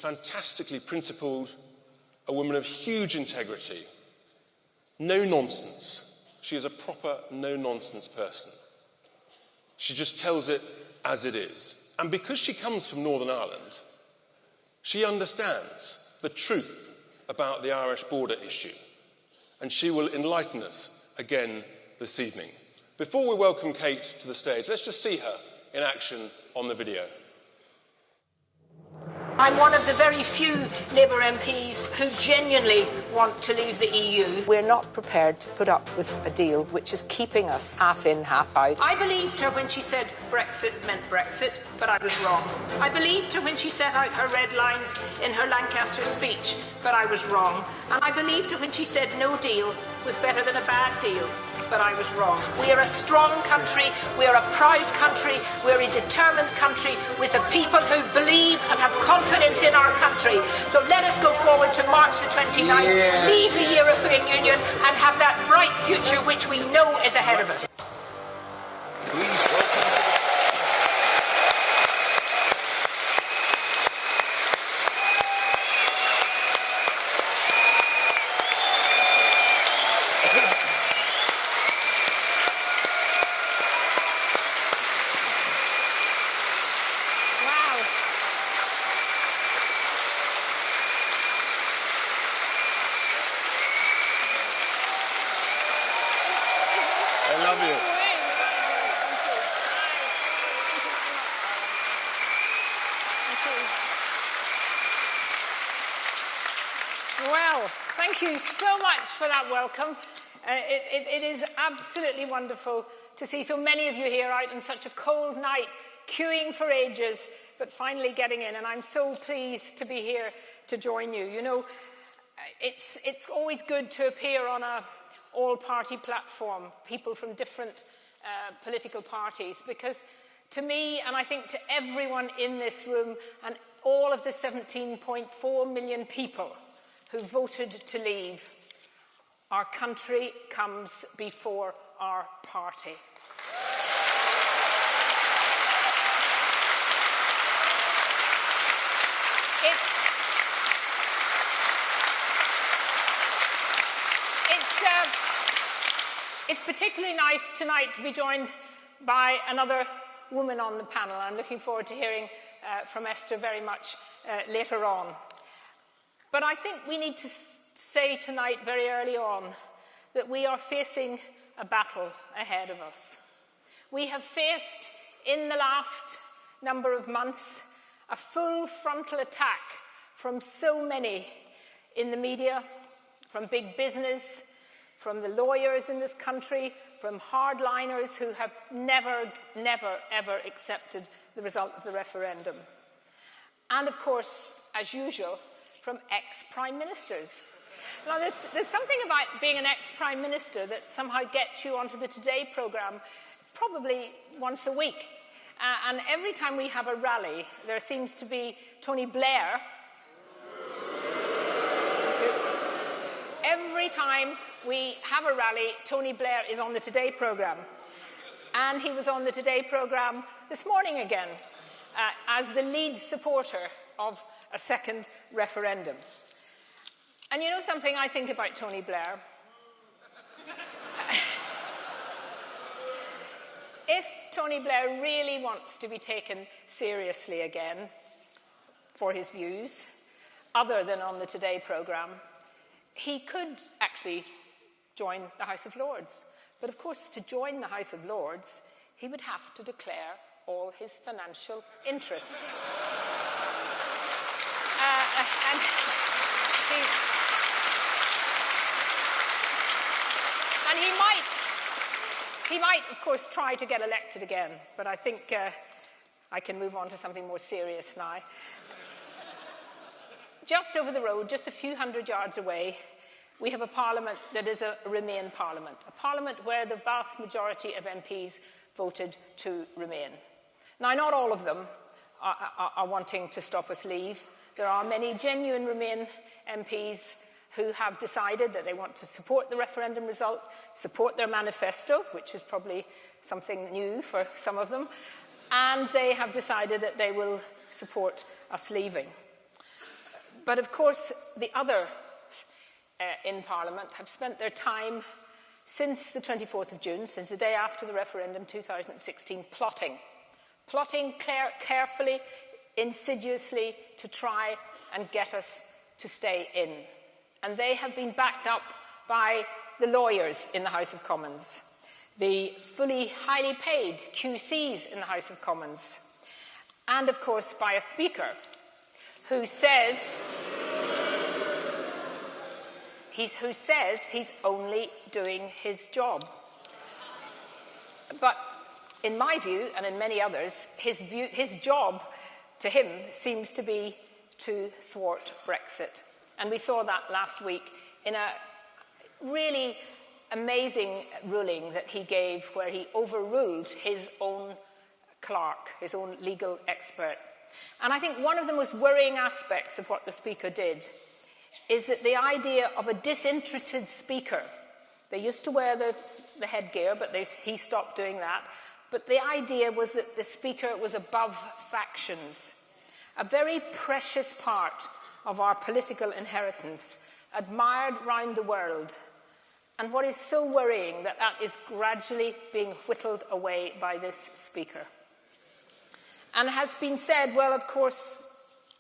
fantastically principled, a woman of huge integrity, no nonsense. She is a proper no-nonsense person. She just tells it as it is. And because she comes from Northern Ireland, she understands the truth about the Irish border issue. And she will enlighten us again this evening. Before we welcome Kate to the stage, let's just see her in action on the video. I'm one of the very few Labour MPs who genuinely want to leave the EU. We're not prepared to put up with a deal which is keeping us half in, half out. I believed her when she said Brexit meant Brexit, but I was wrong. I believed her when she set out her red lines in her Lancaster speech, but I was wrong. And I believed her when she said no deal was better than a bad deal, but I was wrong. We are a strong country, we are a proud country, we're a determined country with a people who believe and have confidence in our country. So let us go forward to March the 29th, leave the European Union and have that bright future which we know is ahead of us. Please welcome. I love you. Well, thank you so much for that welcome. It is absolutely wonderful to see so many of you here out on such a cold night, queuing for ages, but finally getting in. And I'm so pleased to be here to join you. You know, it's always good to appear on a all-party platform, people from different political parties, because to me, and I think to everyone in this room, and all of the 17.4 million people who voted to leave, our country comes before our party. It's particularly nice tonight to be joined by another woman on the panel. I'm looking forward to hearing from Esther very much later on. But I think we need to say tonight, very early on, that we are facing a battle ahead of us. We have faced, in the last number of months, a full frontal attack from so many in the media, from big business, from the lawyers in this country, from hardliners who have never, ever accepted the result of the referendum. And of course, as usual, from ex-prime ministers. Now, there's something about being an ex-prime minister that somehow gets you onto the Today programme probably once a week. And every time we have a rally, there seems to be Tony Blair. Every time we have a rally, Tony Blair is on the Today programme. And he was on the Today programme this morning again as the lead supporter of a second referendum. And you know something I think about Tony Blair? If Tony Blair really wants to be taken seriously again for his views, other than on the Today programme, he could actually join the House of Lords. But of course, to join the House of Lords, he would have to declare all his financial interests. And he might, of course, try to get elected again, but I think I can move on to something more serious now. Just over the road, just a few hundred yards away, we have a parliament that is a Remain parliament, a parliament where the vast majority of MPs voted to remain. Now, not all of them are wanting to stop us leave. There are many genuine Remain MPs who have decided that they want to support the referendum result, support their manifesto, which is probably something new for some of them, and they have decided that they will support us leaving. But of course, the other in Parliament have spent their time since the 24th of June, since the day after the referendum 2016, plotting carefully, insidiously to try and get us to stay in. And they have been backed up by the lawyers in the House of Commons, the fully highly paid QCs in the House of Commons, and of course by a Speaker who says he's only doing his job. But in my view, and in many others, his job to him seems to be to thwart Brexit. And we saw that last week in a really amazing ruling that he gave where he overruled his own clerk, his own legal expert. And I think one of the most worrying aspects of what the Speaker did is that the idea of a disinterested Speaker, they used to wear the headgear, but he stopped doing that, but the idea was that the Speaker was above factions, a very precious part of our political inheritance, admired round the world. And what is so worrying that is gradually being whittled away by this Speaker. And has been said, well, of course,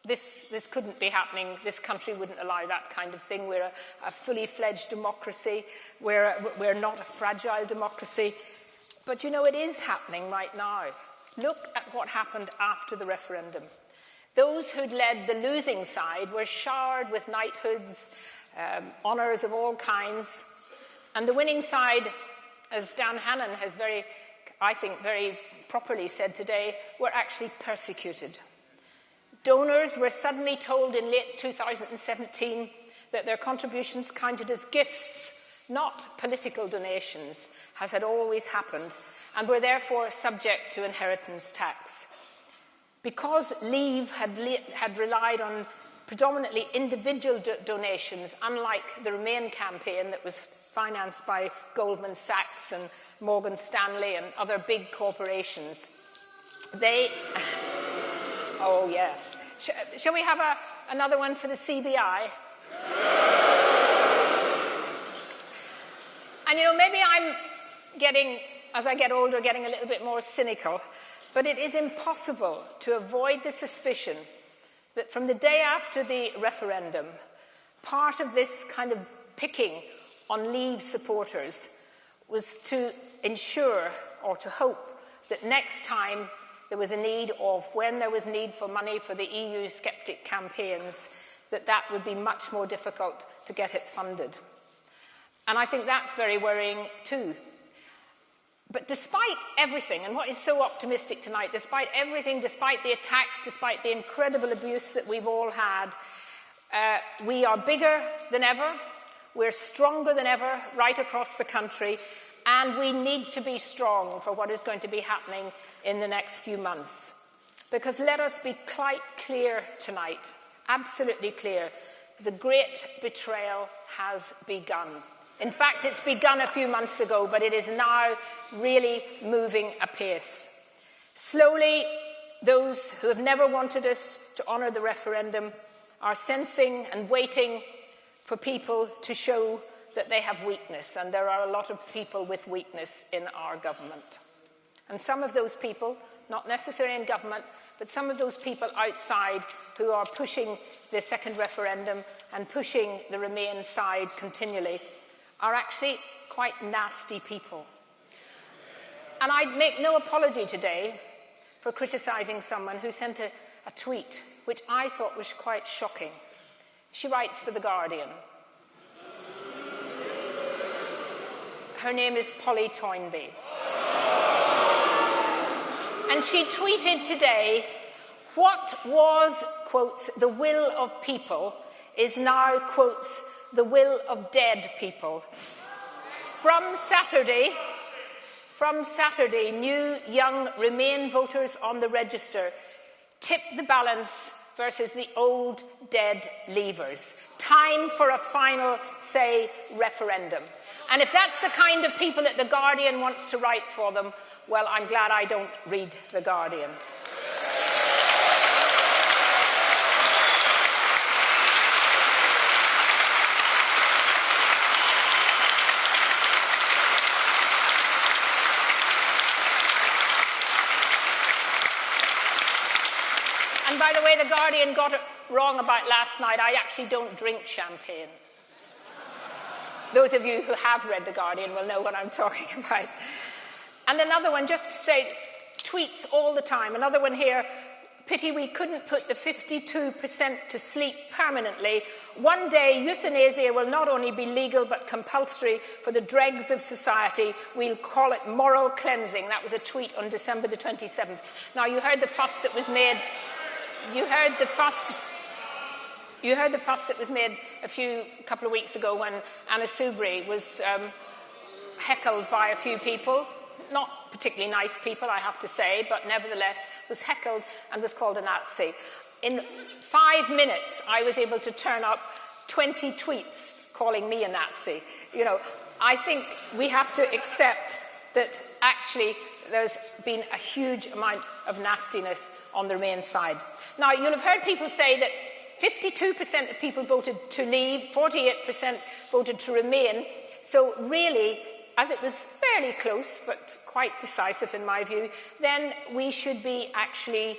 this couldn't be happening. This country wouldn't allow that kind of thing. We're a fully fledged democracy. We're not a fragile democracy. But you know, it is happening right now. Look at what happened after the referendum. Those who'd led the losing side were showered with knighthoods, honours of all kinds. And the winning side, as Dan Hannan has I think very properly said today, were actually persecuted. Donors were suddenly told in late 2017 that their contributions counted as gifts, not political donations, as had always happened, and were therefore subject to inheritance tax. Because Leave had relied on predominantly individual donations, unlike the Remain campaign that was financed by Goldman Sachs and Morgan Stanley and other big corporations, oh yes. Shall we have another one for the CBI? And you know, maybe I'm as I get older, getting a little bit more cynical, but it is impossible to avoid the suspicion that from the day after the referendum, part of this kind of picking on Leave supporters was to ensure or to hope that next time there was a need, or when there was need for money for the EU sceptic campaigns, that would be much more difficult to get it funded. And I think that's very worrying too. But despite everything, and what is so optimistic tonight, despite everything, despite the attacks, despite the incredible abuse that we've all had, we are bigger than ever, we're stronger than ever right across the country, and we need to be strong for what is going to be happening in the next few months. Because let us be quite clear tonight, absolutely clear, the great betrayal has begun. In fact, it's begun a few months ago, but it is now really moving apace. Slowly, those who have never wanted us to honour the referendum are sensing and waiting for people to show that they have weakness, and there are a lot of people with weakness in our government. And some of those people, not necessarily in government, but some of those people outside who are pushing the second referendum and pushing the Remain side continually, are actually quite nasty people. And I make no apology today for criticising someone who sent a tweet which I thought was quite shocking. She writes for The Guardian. Her name is Polly Toynbee. And she tweeted today, what was, quotes, the will of people is now, quotes, the will of dead people. From Saturday, new young Remain voters on the register tip the balance versus the old dead Leavers. Time for a final say referendum. And if that's the kind of people that The Guardian wants to write for them, well, I'm glad I don't read The Guardian. Guardian got it wrong about last night. I actually don't drink champagne. Those of you who have read The Guardian will know what I'm talking about. And another one, just to say, tweets all the time. Another one here, pity we couldn't put the 52% to sleep permanently. One day, euthanasia will not only be legal but compulsory for the dregs of society. We'll call it moral cleansing. That was a tweet on December the 27th. Now, you heard the fuss that was made. You heard the fuss that was made a couple of weeks ago when Anna Soubry was heckled by a few people. Not particularly nice people, I have to say, but nevertheless was heckled and was called a Nazi. In 5 minutes, I was able to turn up 20 tweets calling me a Nazi. You know, I think we have to accept that actually there's been a huge amount of nastiness on the Remain side. Now, you'll have heard people say that 52% of people voted to leave, 48% voted to remain. So really, as it was fairly close, but quite decisive in my view, then we should be actually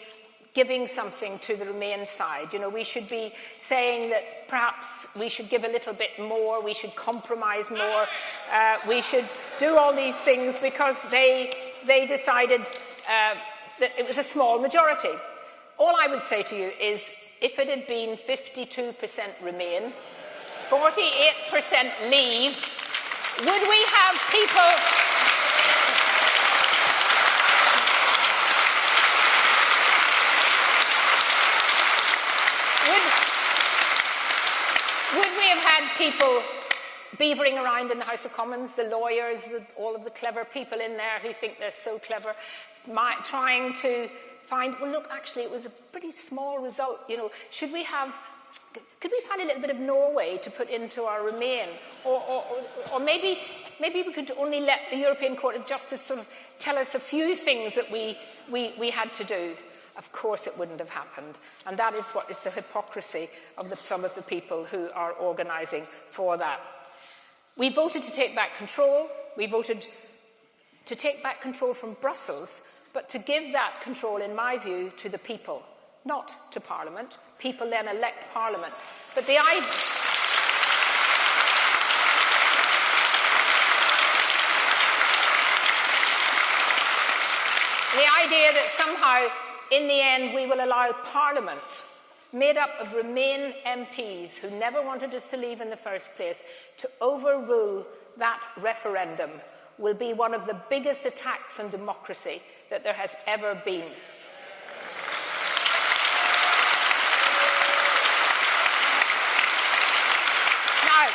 giving something to the Remain side. You know, we should be saying that perhaps we should give a little bit more, we should compromise more, we should do all these things because they decided that it was a small majority. All I would say to you is, if it had been 52% Remain, 48% Leave, would we have people... Would we have had people beavering around in the House of Commons, the lawyers, all of the clever people in there who think they're so clever, trying to find, well, look, actually, it was a pretty small result, you know, could we find a little bit of Norway to put into our Remain? Or maybe we could only let the European Court of Justice sort of tell us a few things that we had to do. Of course it wouldn't have happened. And that is what is the hypocrisy of some of the people who are organising for that. We voted to take back control. We voted to take back control from Brussels, but to give that control, in my view, to the people, not to Parliament. People then elect Parliament. But the idea that somehow, in the end, we will allow Parliament, made up of Remain MPs who never wanted us to leave in the first place, to overrule that referendum will be one of the biggest attacks on democracy that there has ever been. Now,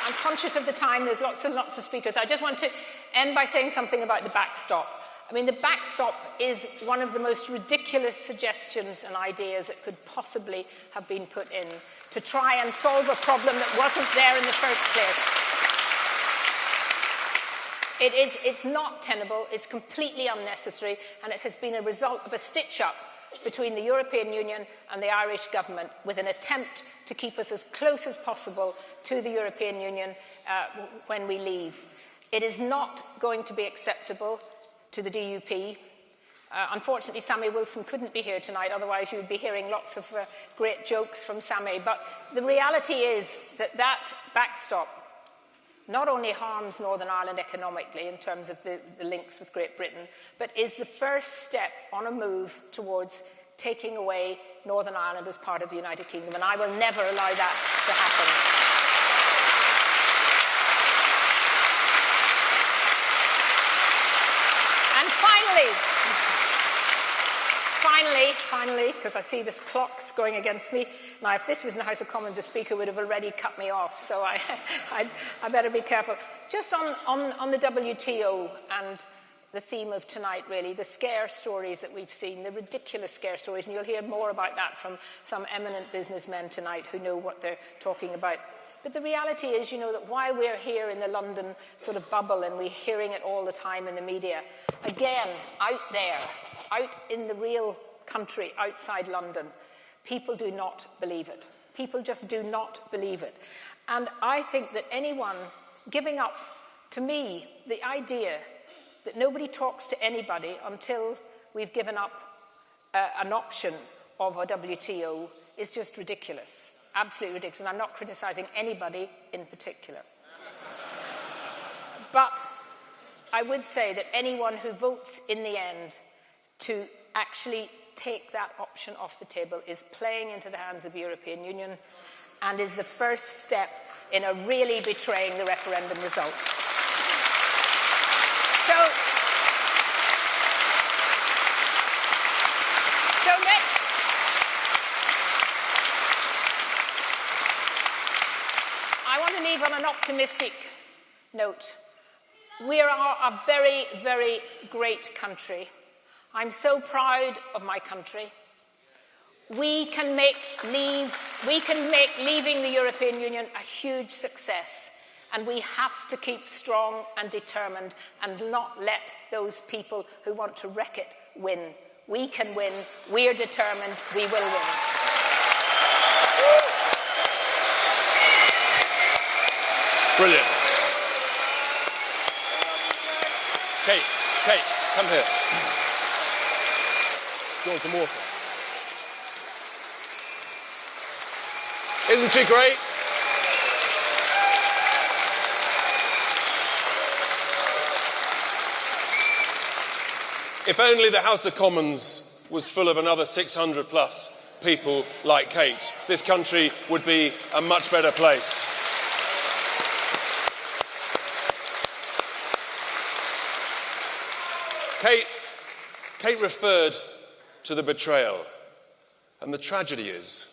I'm conscious of the time, there's lots and lots of speakers. I just want to end by saying something about the backstop. I mean, the backstop is one of the most ridiculous suggestions and ideas that could possibly have been put in to try and solve a problem that wasn't there in the first place. It's not tenable, it's completely unnecessary, and it has been a result of a stitch-up between the European Union and the Irish government with an attempt to keep us as close as possible to the European Union when we leave. It is not going to be acceptable to the DUP. Unfortunately, Sammy Wilson couldn't be here tonight, otherwise you would be hearing lots of great jokes from Sammy. But the reality is that that backstop not only harms Northern Ireland economically in terms of the links with Great Britain, but is the first step on a move towards taking away Northern Ireland as part of the United Kingdom, and I will never allow that to happen. Finally, because I see this clock's going against me. Now, if this was in the House of Commons, the Speaker would have already cut me off, so I better be careful. Just on the WTO and the theme of tonight, really, the scare stories that we've seen, the ridiculous scare stories, and you'll hear more about that from some eminent businessmen tonight who know what they're talking about. But the reality is, you know, that while we're here in the London sort of bubble and we're hearing it all the time in the media, again, out there, out in the real country outside London, people do not believe it. People just do not believe it. And I think that anyone giving up, to me, the idea that nobody talks to anybody until we've given up an option of a WTO is just ridiculous, absolutely ridiculous. And I'm not criticising anybody in particular. But I would say that anyone who votes in the end to actually take that option off the table is playing into the hands of the European Union and is the first step in a really betraying the referendum result. So next, I want to leave on an optimistic note. We are a very, very great country. I'm so proud of my country. We can make leaving the European Union a huge success, and we have to keep strong and determined and not let those people who want to wreck it win. We can win. We are determined. We will win. Brilliant. Kate, come here. Do you want some water? Isn't she great? If only the House of Commons was full of another 600 plus people like Kate, this country would be a much better place. Kate referred to the betrayal, and the tragedy is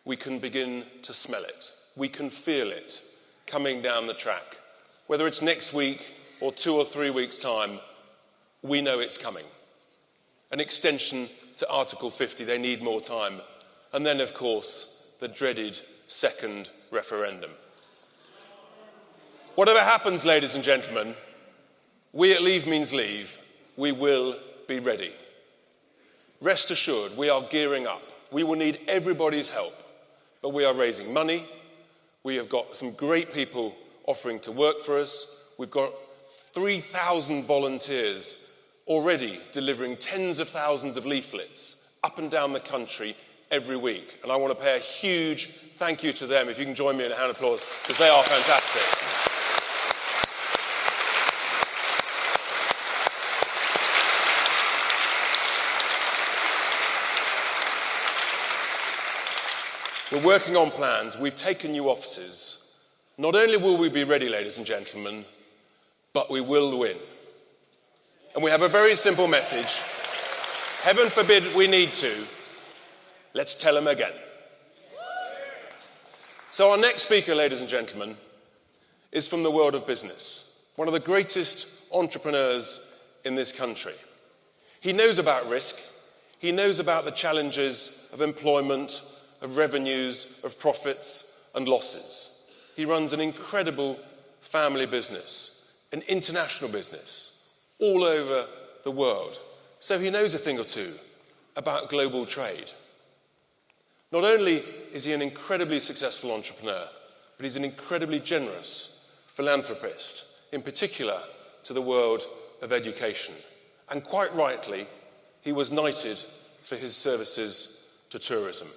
we can begin to smell it. We can feel it coming down the track. Whether it's next week or 2 or 3 weeks' time, we know it's coming. An extension to Article 50, they need more time. And then, of course, the dreaded second referendum. Whatever happens, ladies and gentlemen, we at Leave Means Leave, we will be ready. Rest assured, we are gearing up. We will need everybody's help. But we are raising money. We have got some great people offering to work for us. We've got 3,000 volunteers already delivering tens of thousands of leaflets up and down the country every week. And I want to pay a huge thank you to them. If you can join me in a hand of applause, because they are fantastic. We're working on plans. We've taken new offices. Not only will we be ready, ladies and gentlemen, but we will win. And we have a very simple message. Heaven forbid we need to. Let's tell them again. So our next speaker, ladies and gentlemen, is from the world of business. One of the greatest entrepreneurs in this country. He knows about risk. He knows about the challenges of employment, of revenues, of profits and losses. He runs an incredible family business, an international business, all over the world. So he knows a thing or two about global trade. Not only is he an incredibly successful entrepreneur, but he's an incredibly generous philanthropist, in particular to the world of education. And quite rightly, he was knighted for his services to tourism.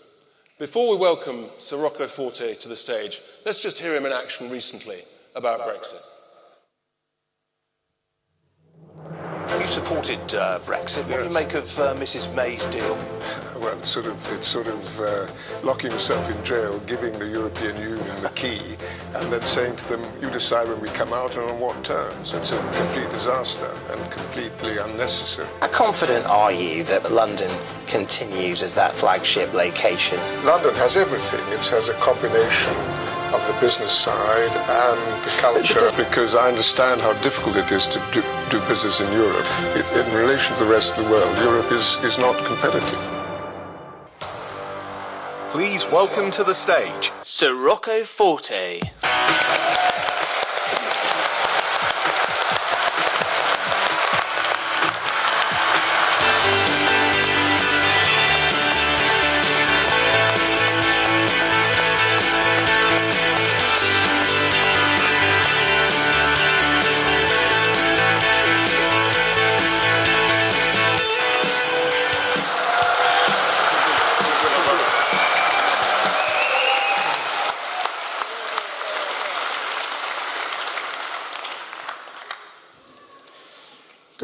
Before we welcome Sir Rocco Forte to the stage, let's just hear him in action recently about Brexit. You supported Brexit. What do you make of Mrs May's deal? Well, it's sort of locking yourself in jail, giving the European Union the key, and then saying to them, you decide when we come out and on what terms. It's a complete disaster and completely unnecessary. How confident are you that London continues as that flagship location? London has everything. It has a combination of the business side and the culture, because I understand how difficult it is to do business in Europe. In relation to the rest of the world, Europe is not competitive. Please welcome to the stage Sir Rocco Forte.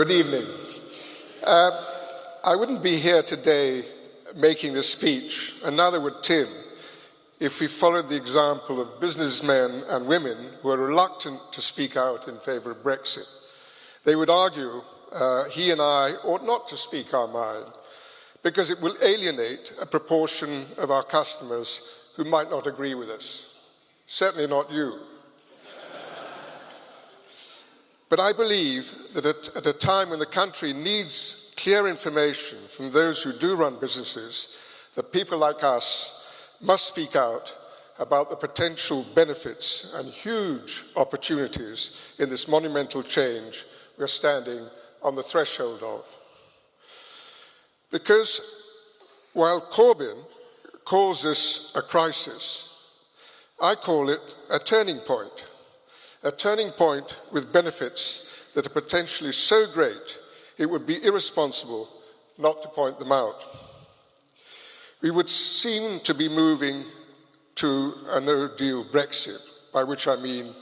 Good evening. I wouldn't be here today making this speech, and neither would Tim, if we followed the example of businessmen and women who are reluctant to speak out in favour of Brexit. They would argue he and I ought not to speak our mind because it will alienate a proportion of our customers who might not agree with us. Certainly not you. But I believe that at a time when the country needs clear information from those who do run businesses, that people like us must speak out about the potential benefits and huge opportunities in this monumental change we're standing on the threshold of. Because while Corbyn calls this a crisis, I call it a turning point with benefits that are potentially so great it would be irresponsible not to point them out. We would seem to be moving to a no-deal Brexit, by which I mean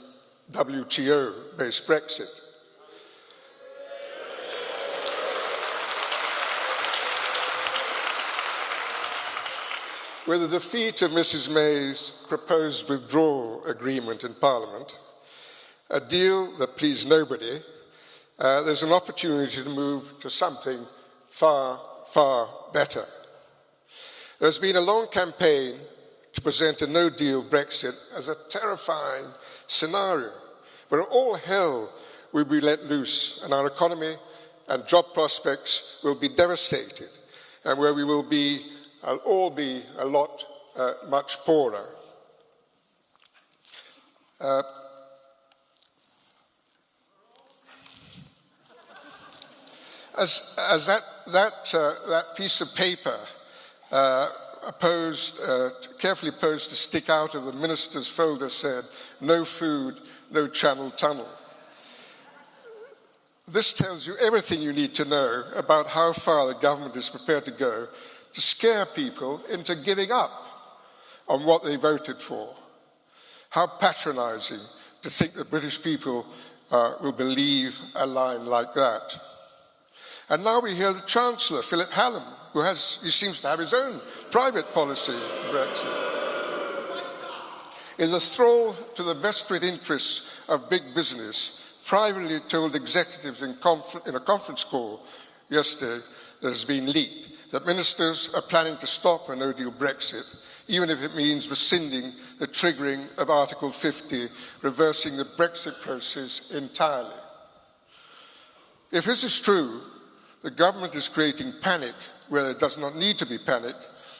WTO-based Brexit. With the defeat of Mrs May's proposed withdrawal agreement in Parliament, a deal that pleased nobody, there's an opportunity to move to something far, far better. There's been a long campaign to present a no-deal Brexit as a terrifying scenario where all hell will be let loose and our economy and job prospects will be devastated and where we will all be a lot much poorer. As that piece of paper carefully posed to stick out of the minister's folder said, "No food, no Channel Tunnel." This tells you everything you need to know about how far the government is prepared to go to scare people into giving up on what they voted for. How patronising to think that British people will believe a line like that. And now we hear the Chancellor, Philip Hallam, he seems to have his own private policy for Brexit. In the thrall to the vested interests of big business, privately told executives in a conference call yesterday that has been leaked that ministers are planning to stop a no-deal Brexit, even if it means rescinding the triggering of Article 50, reversing the Brexit process entirely. If this is true, the government is creating panic where there does not need to be panic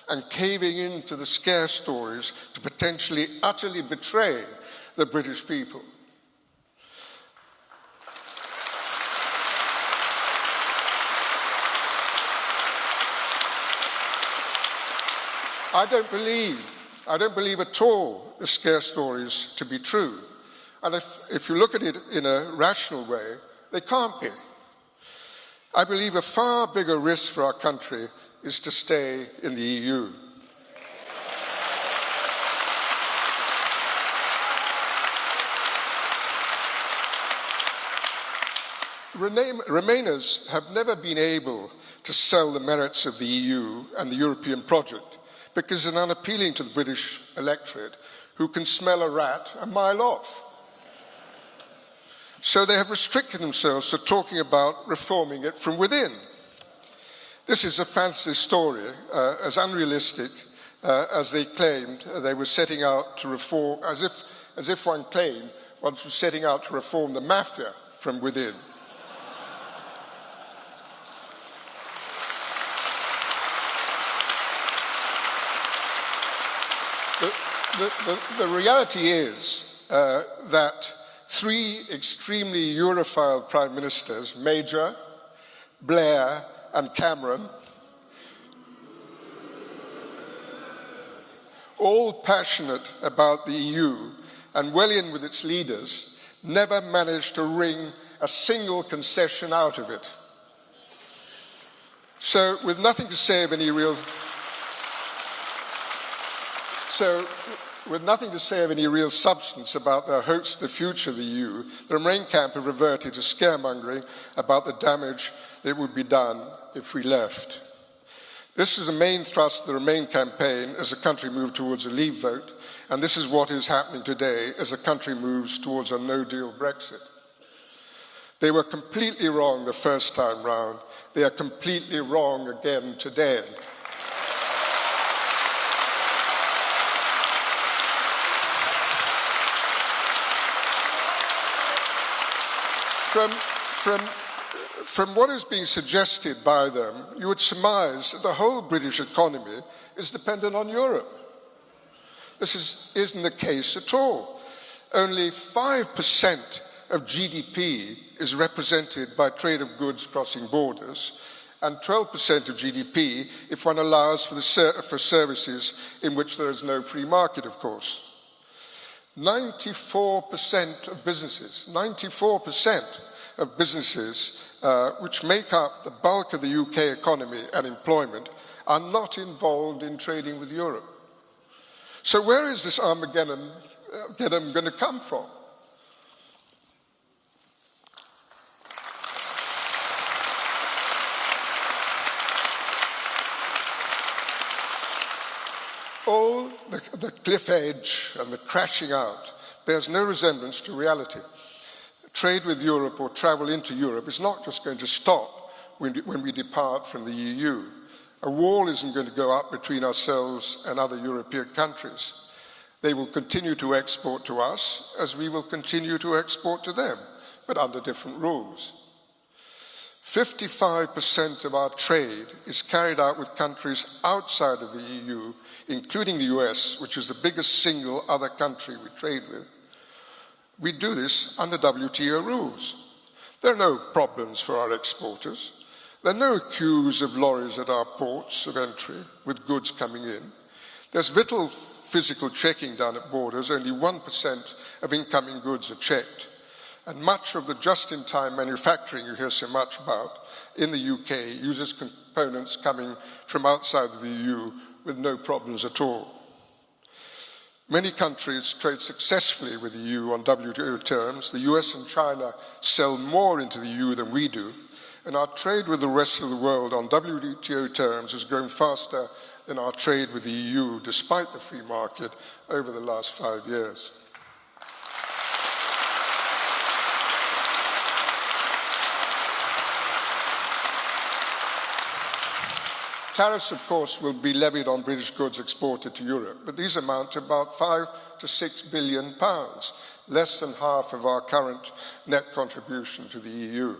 and caving into the scare stories to potentially utterly betray the British people. I don't believe at all the scare stories to be true. And if you look at it in a rational way, they can't be. I believe a far bigger risk for our country is to stay in the EU. Remainers have never been able to sell the merits of the EU and the European project because it's unappealing to the British electorate who can smell a rat a mile off. So they have restricted themselves to talking about reforming it from within. This is a fantasy story, as unrealistic as they claimed they were setting out to reform, as if one claimed one was setting out to reform the mafia from within. The reality is that three extremely Europhile prime ministers, Major, Blair and Cameron, all passionate about the EU and well in with its leaders, never managed to wring a single concession out of it. So, with nothing to say of any real... With nothing to say of any real substance about their hopes for the future of the EU, the Remain camp have reverted to scaremongering about the damage that would be done if we left. This is the main thrust of the Remain campaign as the country moved towards a leave vote, and this is what is happening today as the country moves towards a no-deal Brexit. They were completely wrong the first time round. They are completely wrong again today. From what is being suggested by them, you would surmise that the whole British economy is dependent on Europe. This isn't the case at all. Only 5% of GDP is represented by trade of goods crossing borders, and 12% of GDP if one allows for services in which there is no free market, of course. 94% of businesses, 94% of businesses which make up the bulk of the UK economy and employment are not involved in trading with Europe. So where is this Armageddon going to come from? All the cliff edge and the crashing out bears no resemblance to reality. Trade with Europe or travel into Europe is not just going to stop when we depart from the EU. A wall isn't going to go up between ourselves and other European countries. They will continue to export to us as we will continue to export to them, but under different rules. 55% of our trade is carried out with countries outside of the EU, including the US, which is the biggest single other country we trade with. We do this under WTO rules. There are no problems for our exporters. There are no queues of lorries at our ports of entry with goods coming in. There's little physical checking done at borders. Only 1% of incoming goods are checked. And much of the just-in-time manufacturing you hear so much about in the UK uses components coming from outside the EU with no problems at all. Many countries trade successfully with the EU on WTO terms. The US and China sell more into the EU than we do, and our trade with the rest of the world on WTO terms has grown faster than our trade with the EU, despite the free market, over the last 5 years. Tariffs, of course, will be levied on British goods exported to Europe, but these amount to about £5 to £6 billion, less than half of our current net contribution to the EU.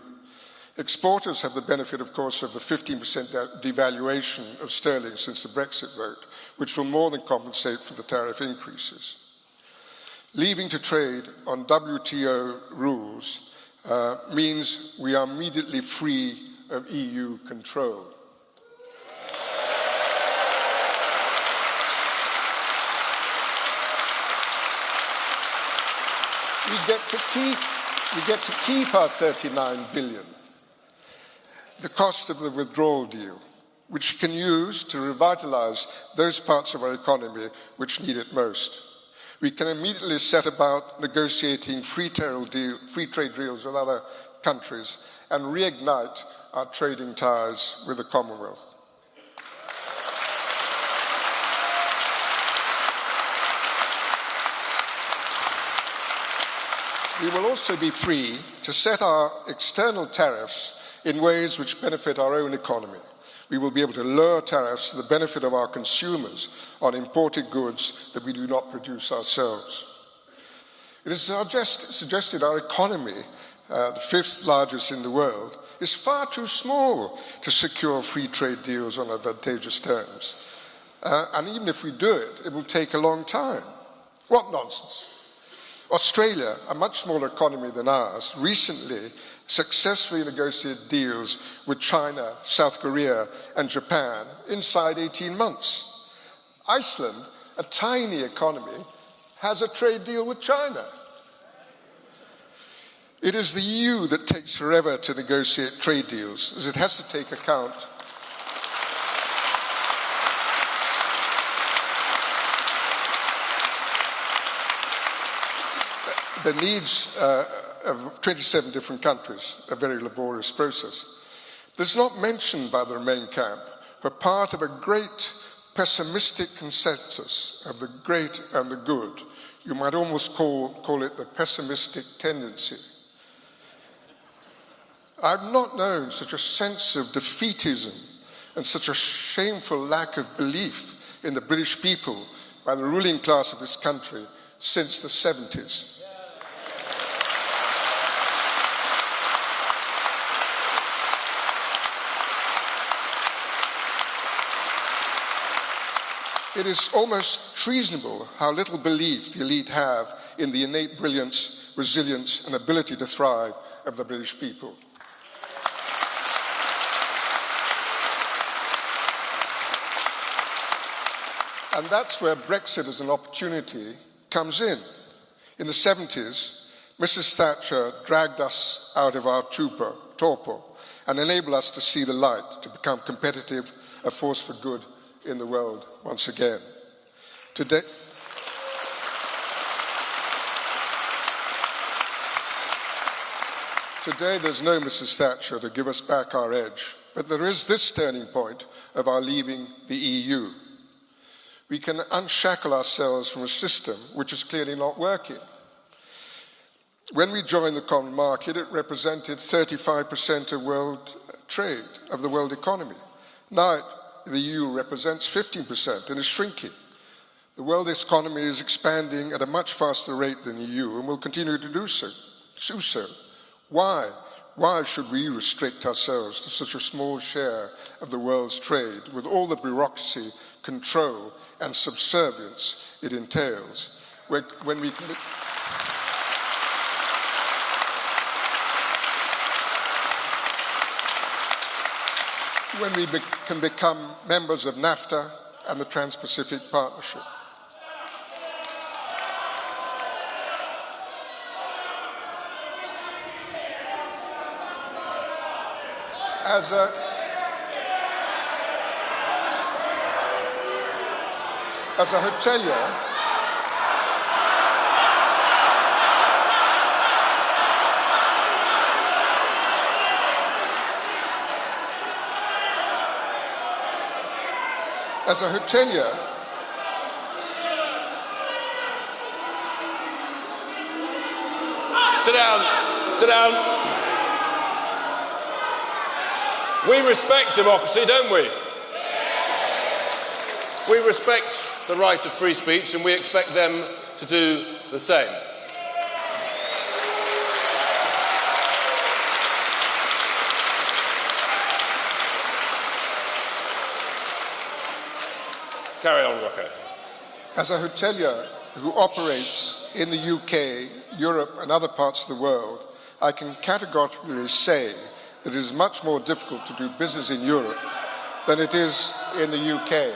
Exporters have the benefit, of course, of the 15% devaluation of sterling since the Brexit vote, which will more than compensate for the tariff increases. Leaving to trade on WTO rules means we are immediately free of EU control. We get to keep our 39 billion, the cost of the withdrawal deal, which we can use to revitalise those parts of our economy which need it most. We can immediately set about negotiating free trade deals with other countries and reignite our trading ties with the Commonwealth. We will also be free to set our external tariffs in ways which benefit our own economy. We will be able to lower tariffs for the benefit of our consumers on imported goods that we do not produce ourselves. It is suggested our economy, the fifth largest in the world, is far too small to secure free trade deals on advantageous terms. And even if we do it, it will take a long time. What nonsense. Australia, a much smaller economy than ours, recently successfully negotiated deals with China, South Korea, and Japan inside 18 months. Iceland, a tiny economy, has a trade deal with China. It is the EU that takes forever to negotiate trade deals, as it has to take account the needs of 27 different countries, a very laborious process. This is not mentioned by the Remain camp, but part of a great pessimistic consensus of the great and the good. You might almost call it the pessimistic tendency. I've not known such a sense of defeatism and such a shameful lack of belief in the British people by the ruling class of this country since the 70s. It is almost treasonable how little belief the elite have in the innate brilliance, resilience and ability to thrive of the British people. And that's where Brexit as an opportunity comes in. In the 70s, Mrs. Thatcher dragged us out of our torpor and enabled us to see the light, to become competitive, a force for good in the world once again. Today, there's no Mrs. Thatcher to give us back our edge, but there is this turning point of our leaving the EU. We can unshackle ourselves from a system which is clearly not working. When we joined the common market, it represented 35% of world trade, of the world economy. Now the EU represents 15% and is shrinking. The world economy is expanding at a much faster rate than the EU and will continue to do so. Why? Why should we restrict ourselves to such a small share of the world's trade with all the bureaucracy, control and subservience it entails? When we can become members of NAFTA and the Trans-Pacific Partnership. As a hotelier, Sit down. Sit down. We respect democracy, don't we? We respect the right of free speech and we expect them to do the same. Carry on, Rocco. As a hotelier who operates in the UK, Europe and other parts of the world, I can categorically say that it is much more difficult to do business in Europe than it is in the UK.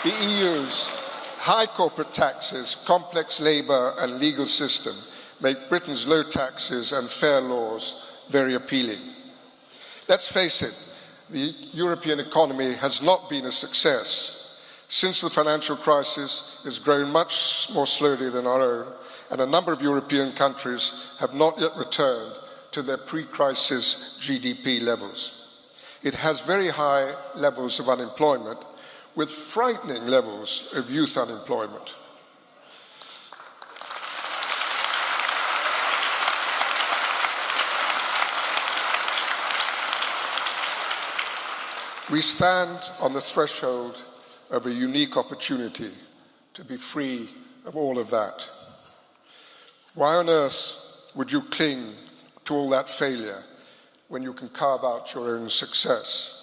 The EU's high corporate taxes, complex labour and legal system make Britain's low taxes and fair laws very appealing. Let's face it, the European economy has not been a success. Since the financial crisis, it has grown much more slowly than our own, and a number of European countries have not yet returned to their pre-crisis GDP levels. It has very high levels of unemployment, with frightening levels of youth unemployment. We stand on the threshold of a unique opportunity to be free of all of that. Why on earth would you cling to all that failure when you can carve out your own success?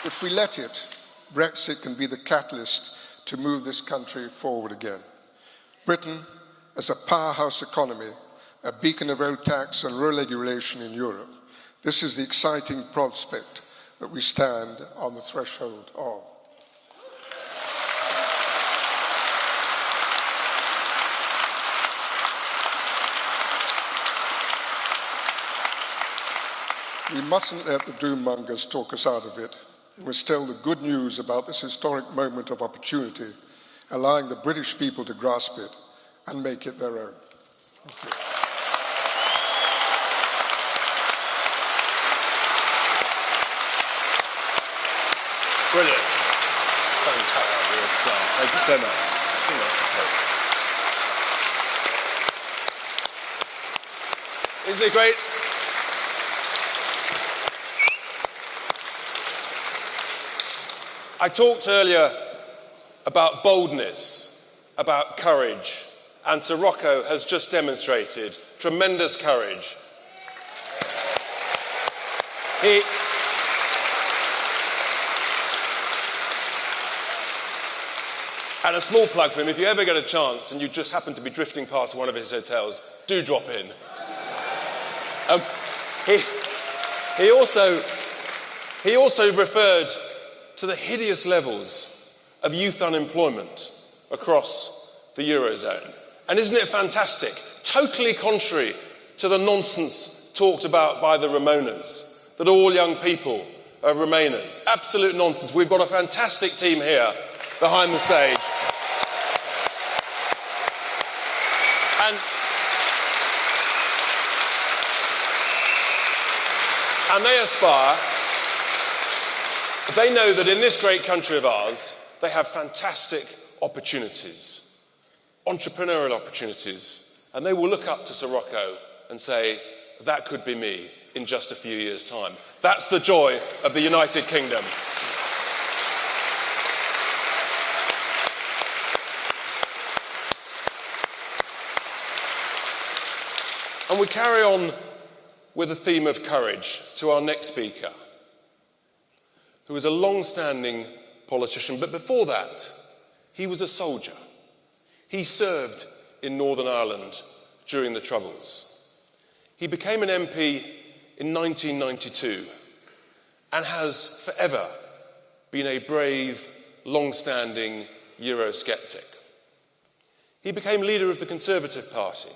If we let it, Brexit can be the catalyst to move this country forward again. Britain, as a powerhouse economy, a beacon of road tax and rural regulation in Europe, this is the exciting prospect that we stand on the threshold of. We mustn't let the doommongers talk us out of it. We must tell the good news about this historic moment of opportunity, allowing the British people to grasp it and make it their own. Thank you. Brilliant. Fantastic. You're a star. Thank you so much. Isn't it great? I talked earlier about boldness, about courage, and Sir Rocco has just demonstrated tremendous courage. And a small plug for him, if you ever get a chance and you just happen to be drifting past one of his hotels, do drop in. He also referred to the hideous levels of youth unemployment across the Eurozone. And isn't it fantastic? Totally contrary to the nonsense talked about by the Ramonas, that all young people are Remainers. Absolute nonsense. We've got a fantastic team here behind the stage. And they aspire, they know that in this great country of ours, they have fantastic opportunities, entrepreneurial opportunities, and they will look up to Sir Rocco and say, that could be me in just a few years' time. That's the joy of the United Kingdom. And we carry on with the theme of courage to our next speaker, who is a long-standing politician, but before that, he was a soldier. He served in Northern Ireland during the Troubles. He became an MP in 1992 and has forever been a brave, long-standing Eurosceptic. He became leader of the Conservative Party.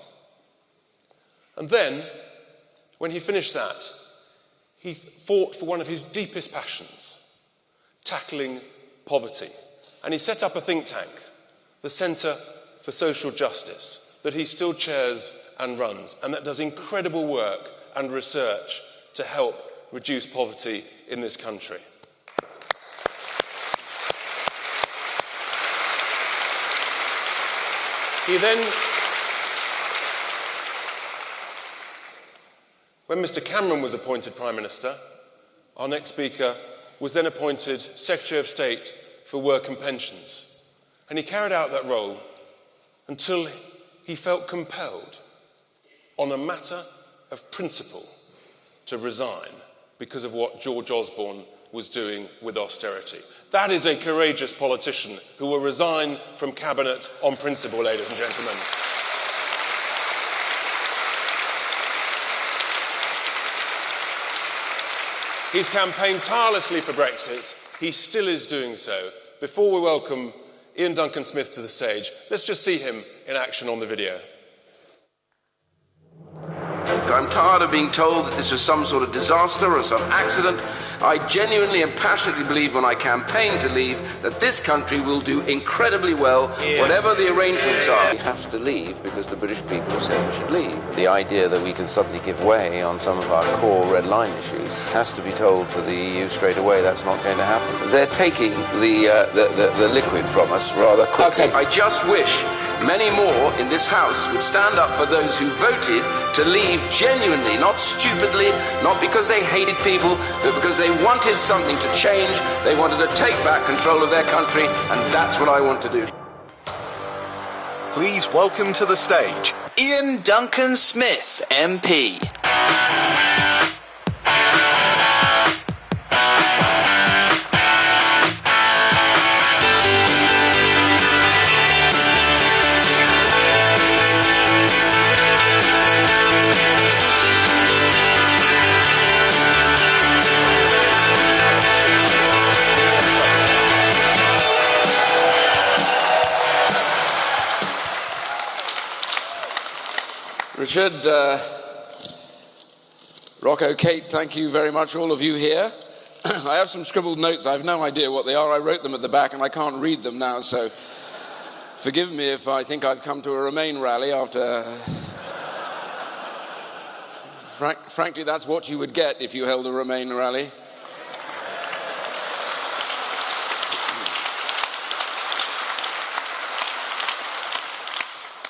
And then, when he finished that, he fought for one of his deepest passions, tackling poverty. And he set up a think tank, the Centre for Social Justice, that he still chairs and runs, and that does incredible work and research to help reduce poverty in this country. When Mr Cameron was appointed Prime Minister, our next speaker was then appointed Secretary of State for Work and Pensions. And he carried out that role until he felt compelled, on a matter of principle, to resign because of what George Osborne was doing with austerity. That is a courageous politician who will resign from cabinet on principle, ladies and gentlemen. He's campaigned tirelessly for Brexit. He still is doing so. Before we welcome Iain Duncan Smith to the stage, let's just see him in action on the video. I'm tired of being told that this was some sort of disaster or some accident. I genuinely and passionately believe when I campaign to leave that this country will do incredibly well, whatever the arrangements are. We have to leave because the British people have said we should leave. The idea that we can suddenly give way on some of our core red line issues has to be told to the EU straight away. That's not going to happen. They're taking the liquid from us rather quickly. Okay. I just wish many more in this House would stand up for those who voted to leave genuinely, not stupidly, not because they hated people, but because they wanted something to change. They wanted to take back control of their country, and that's what I want to do. Please welcome to the stage Iain Duncan Smith, MP. Richard, Rocco, Kate, thank you very much, all of you here. I have some scribbled notes. I have no idea what they are. I wrote them at the back and I can't read them now, so forgive me if I think I've come to a Remain rally after... Frankly, that's what you would get if you held a Remain rally.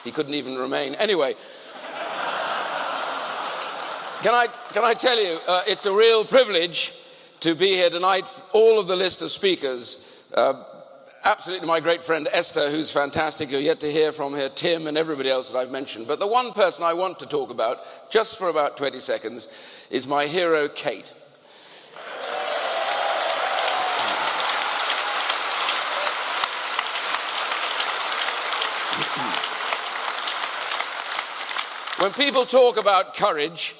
He couldn't even remain. Anyway, can I tell you, it's a real privilege to be here tonight. All of the list of speakers, absolutely my great friend Esther, who's fantastic, you're yet to hear from her, Tim and everybody else that I've mentioned. But the one person I want to talk about, just for about 20 seconds, is my hero, Kate. When people talk about courage,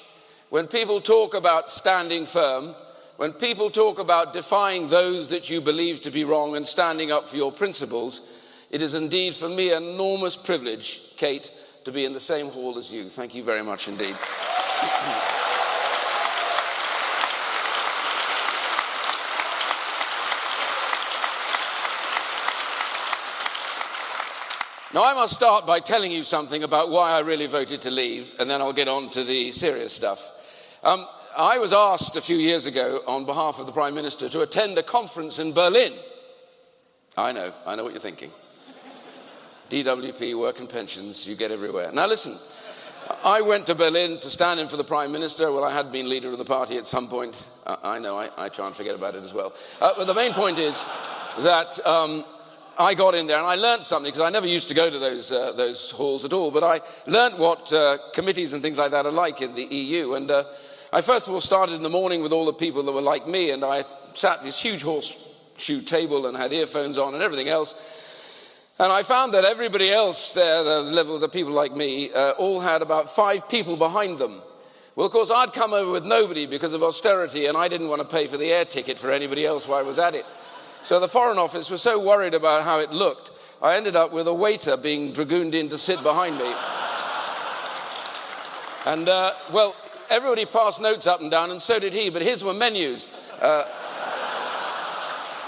when people talk about standing firm, when people talk about defying those that you believe to be wrong and standing up for your principles, it is indeed for me an enormous privilege, Kate, to be in the same hall as you. Thank you very much indeed. Now, I must start by telling you something about why I really voted to leave, and then I'll get on to the serious stuff. I was asked a few years ago on behalf of the Prime Minister to attend a conference in Berlin. I know what you're thinking. DWP, work and pensions, you get everywhere. Now listen, I went to Berlin to stand in for the Prime Minister. Well, I had been leader of the party at some point. I know, I try and forget about it as well. But the main point is that I got in there and I learnt something, because I never used to go to those halls at all, but I learnt what committees and things like that are like in the EU. And I first of all started in the morning with all the people that were like me, and I sat at this huge horseshoe table and had earphones on and everything else. And I found that everybody else there, the level of the people like me, all had about 5 people behind them. Well, of course, I'd come over with nobody because of austerity, and I didn't want to pay for the air ticket for anybody else while I was at it. So the Foreign Office was so worried about how it looked, I ended up with a waiter being dragooned in to sit behind me. And, well, everybody passed notes up and down, and so did he, but his were menus. I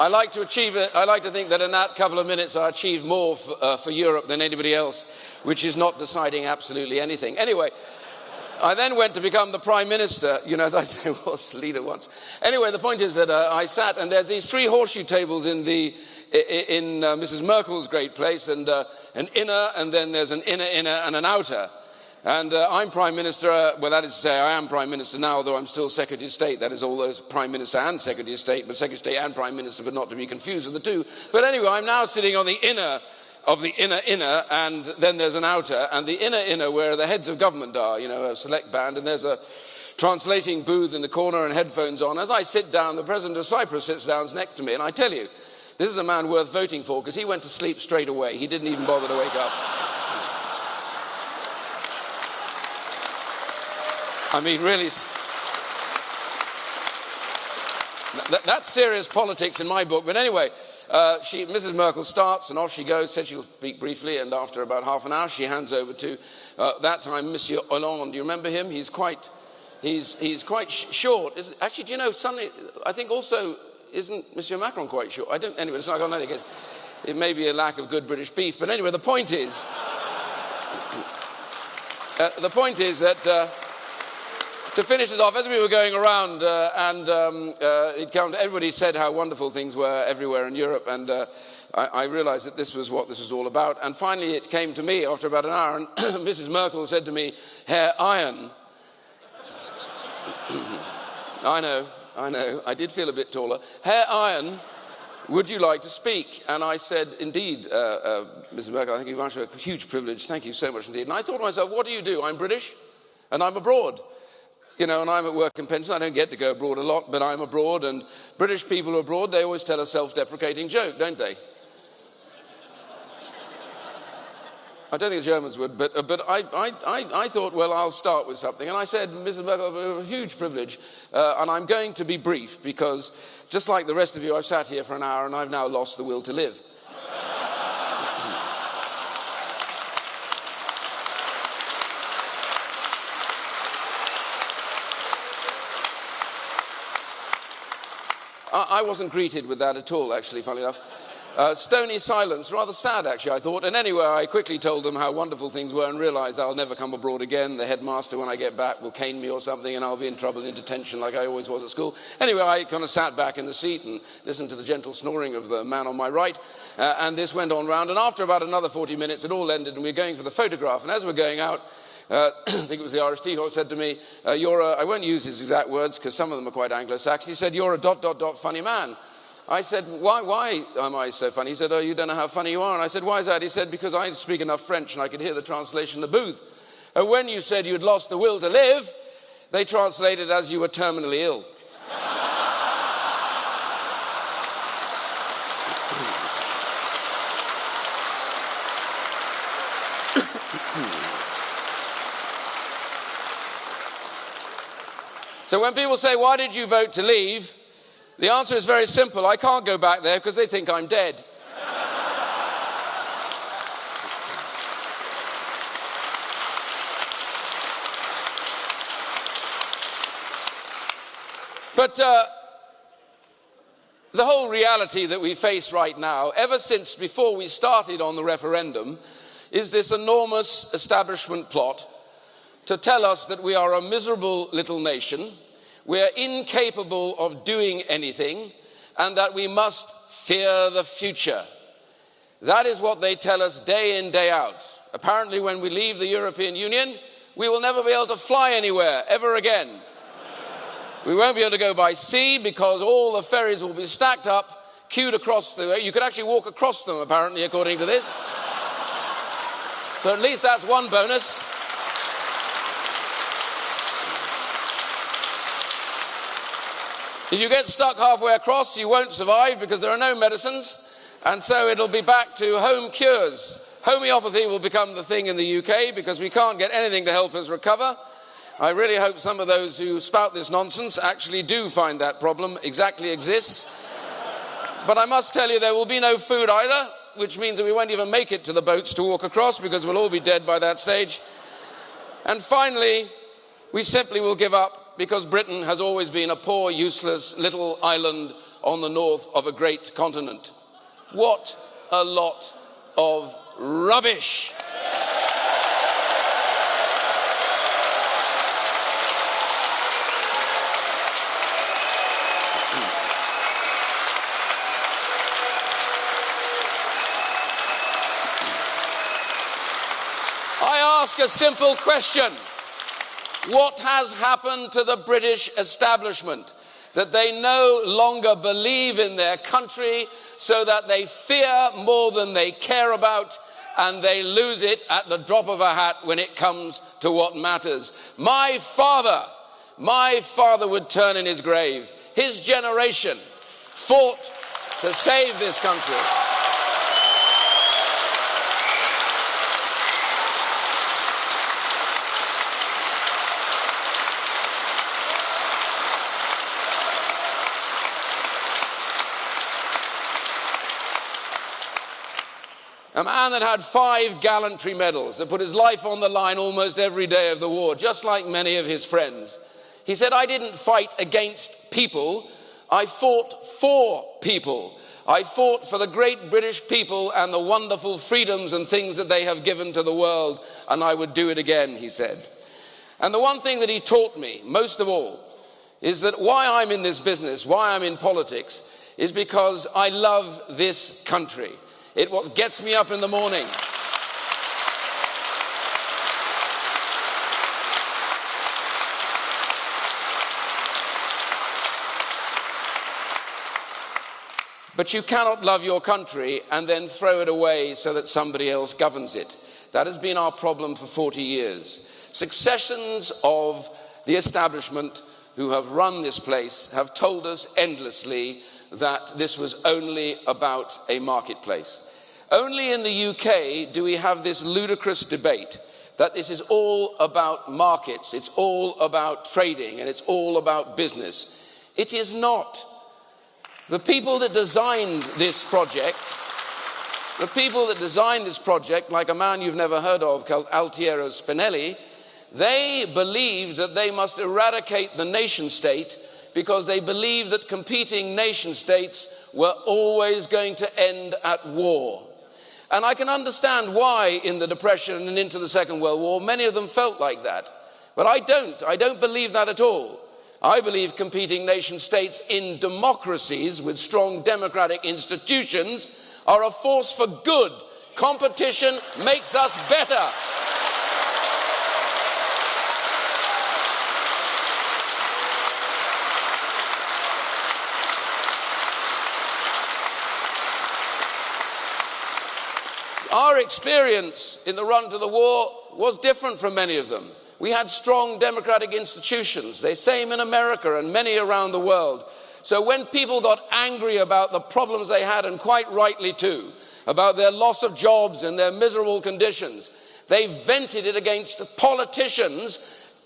like to think that in that couple of minutes I achieved more for Europe than anybody else, which is not deciding absolutely anything. Anyway, I then went to become the Prime Minister, you know, as I say, was leader once. Anyway, the point is that I sat, and there's these 3 horseshoe tables in Mrs. Merkel's great place, and an inner, and then there's an inner, and an outer. And I'm Prime Minister, well, that is to say, I am Prime Minister now, although I'm still Secretary of State. That is, all those Prime Minister and Secretary of State, but Secretary of State and Prime Minister, but not to be confused with the two. But anyway, I'm now sitting on the inner of the inner, and then there's an outer, and the inner where the heads of government are, you know, a select band, and there's a translating booth in the corner and headphones on. As I sit down, the President of Cyprus sits down next to me, and I tell you, this is a man worth voting for, because he went to sleep straight away. He didn't even bother to wake up. I mean, really, that's serious politics in my book. But anyway, Mrs. Merkel starts, and off she goes, said she'll speak briefly, and after about half an hour, she hands over to, that time, Monsieur Hollande. Do you remember him? He's quite short. Actually, do you know, suddenly, I think also, isn't Monsieur Macron quite short? Anyway, it's not on that, I guess. It may be a lack of good British beef, but anyway, the point is, that, to finish this off, as we were going around, everybody said how wonderful things were everywhere in Europe, and I realised that this was what this was all about. And finally it came to me after about an hour, and Mrs. Merkel said to me, "Herr Iain." I know, I did feel a bit taller. "Herr Iain, would you like to speak?" And I said, "Indeed, Mrs. Merkel, I think you've answered a huge privilege. Thank you so much indeed." And I thought to myself, what do? I'm British, and I'm abroad. You know, and I'm at work and pension. I don't get to go abroad a lot, but I'm abroad, and British people abroad, they always tell a self-deprecating joke, don't they? I don't think the Germans would, but I thought, well, I'll start with something. And I said, "Mrs. Merkel, a huge privilege, and I'm going to be brief, because just like the rest of you, I've sat here for an hour, and I've now lost the will to live." I wasn't greeted with that at all, actually, funnily enough. Stony silence, rather sad, actually, I thought. And anyway, I quickly told them how wonderful things were and realised I'll never come abroad again. The headmaster, when I get back, will cane me or something, and I'll be in trouble in detention like I always was at school. Anyway, I kind of sat back in the seat and listened to the gentle snoring of the man on my right, and this went on round. And after about another 40 minutes, it all ended, and we were going for the photograph. And as we're going out, I think it was the RST who said to me, I won't use his exact words because some of them are quite Anglo-Saxon. He said, "You're a ... funny man." I said, why am I so funny? He said, "Oh, you don't know how funny you are." And I said, "Why is that?" He said, "Because I speak enough French and I could hear the translation in the booth. And when you said you'd lost the will to live, they translated as you were terminally ill." So when people say, "Why did you vote to leave?" the answer is very simple. I can't go back there because they think I'm dead. But the whole reality that we face right now, ever since before we started on the referendum, is this enormous establishment plot to tell us that we are a miserable little nation, we are incapable of doing anything, and that we must fear the future. That is what they tell us day in, day out. Apparently, when we leave the European Union, we will never be able to fly anywhere ever again. We won't be able to go by sea because all the ferries will be stacked up, queued across the way. You could actually walk across them, apparently, according to this. So at least that's one bonus. If you get stuck halfway across, you won't survive because there are no medicines, and so it'll be back to home cures. Homeopathy will become the thing in the UK because we can't get anything to help us recover. I really hope some of those who spout this nonsense actually do find that problem exactly exists. But I must tell you, there will be no food either, which means that we won't even make it to the boats to walk across because we'll all be dead by that stage. And finally, we simply will give up because Britain has always been a poor, useless little island on the north of a great continent. What a lot of rubbish! I ask a simple question. What has happened to the British establishment that they no longer believe in their country, so that they fear more than they care about, and they lose it at the drop of a hat when it comes to what matters? My father would turn in his grave. His generation fought to save this country. A man that had 5 gallantry medals, that put his life on the line almost every day of the war, just like many of his friends. He said, "I didn't fight against people, I fought for people. I fought for the great British people and the wonderful freedoms and things that they have given to the world, and I would do it again," he said. And the one thing that he taught me, most of all, is that why I'm in this business, why I'm in politics, is because I love this country. It's what gets me up in the morning. But you cannot love your country and then throw it away so that somebody else governs it. That has been our problem for 40 years. Successions of the establishment who have run this place have told us endlessly that this was only about a marketplace. Only in the UK do we have this ludicrous debate that this is all about markets, it's all about trading, and it's all about business. It is not. The people that designed this project, like a man you've never heard of called Altiero Spinelli, they believed that they must eradicate the nation state because they believed that competing nation states were always going to end at war. And I can understand why in the Depression and into the Second World War many of them felt like that. But I don't. I don't believe that at all. I believe competing nation states in democracies with strong democratic institutions are a force for good. Competition makes us better. Our experience in the run to the war was different from many of them. We had strong democratic institutions, the same in America and many around the world. So when people got angry about the problems they had, and quite rightly too, about their loss of jobs and their miserable conditions, they vented it against politicians,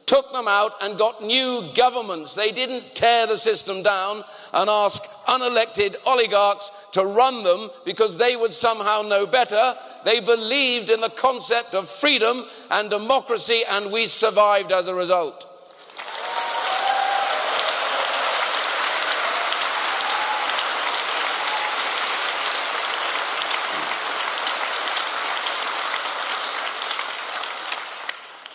took them out and got new governments. They didn't tear the system down and ask unelected oligarchs to run them because they would somehow know better. They believed in the concept of freedom and democracy, and we survived as a result.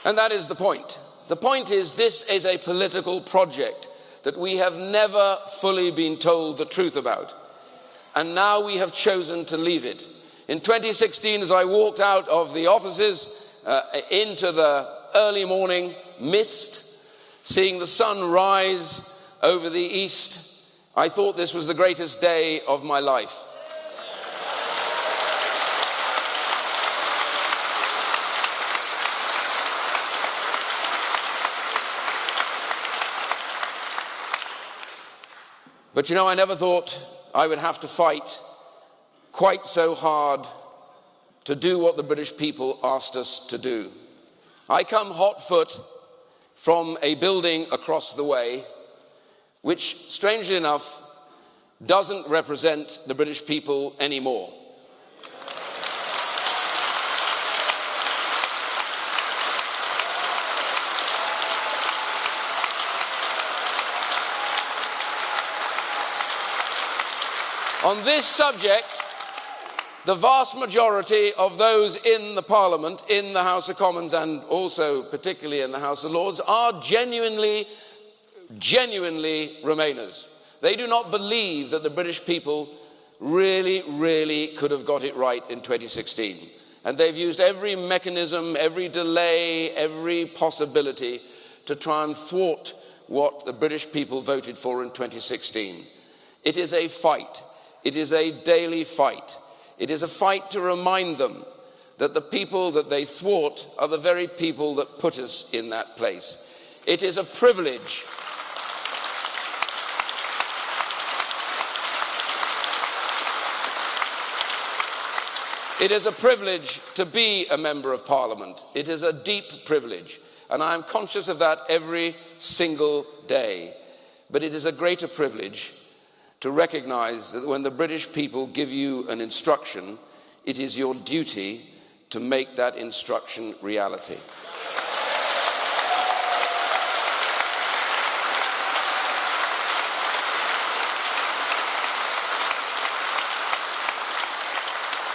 And that is the point. The point is, this is a political project that we have never fully been told the truth about. And now we have chosen to leave it. In 2016, as I walked out of the offices into the early morning mist, seeing the sun rise over the east, I thought this was the greatest day of my life. But you know, I never thought I would have to fight quite so hard to do what the British people asked us to do. I come hot foot from a building across the way, which, strangely enough, doesn't represent the British people anymore. On this subject, the vast majority of those in the Parliament, in the House of Commons and also particularly in the House of Lords, are genuinely Remainers. They do not believe that the British people really could have got it right in 2016. And they've used every mechanism, every delay, every possibility to try and thwart what the British people voted for in 2016. It is a fight. It is a daily fight. It is a fight to remind them that the people that they thwart are the very people that put us in that place. It is a privilege. It is a privilege to be a member of Parliament. It is a deep privilege, and I am conscious of that every single day. But it is a greater privilege to recognise that when the British people give you an instruction, it is your duty to make that instruction reality.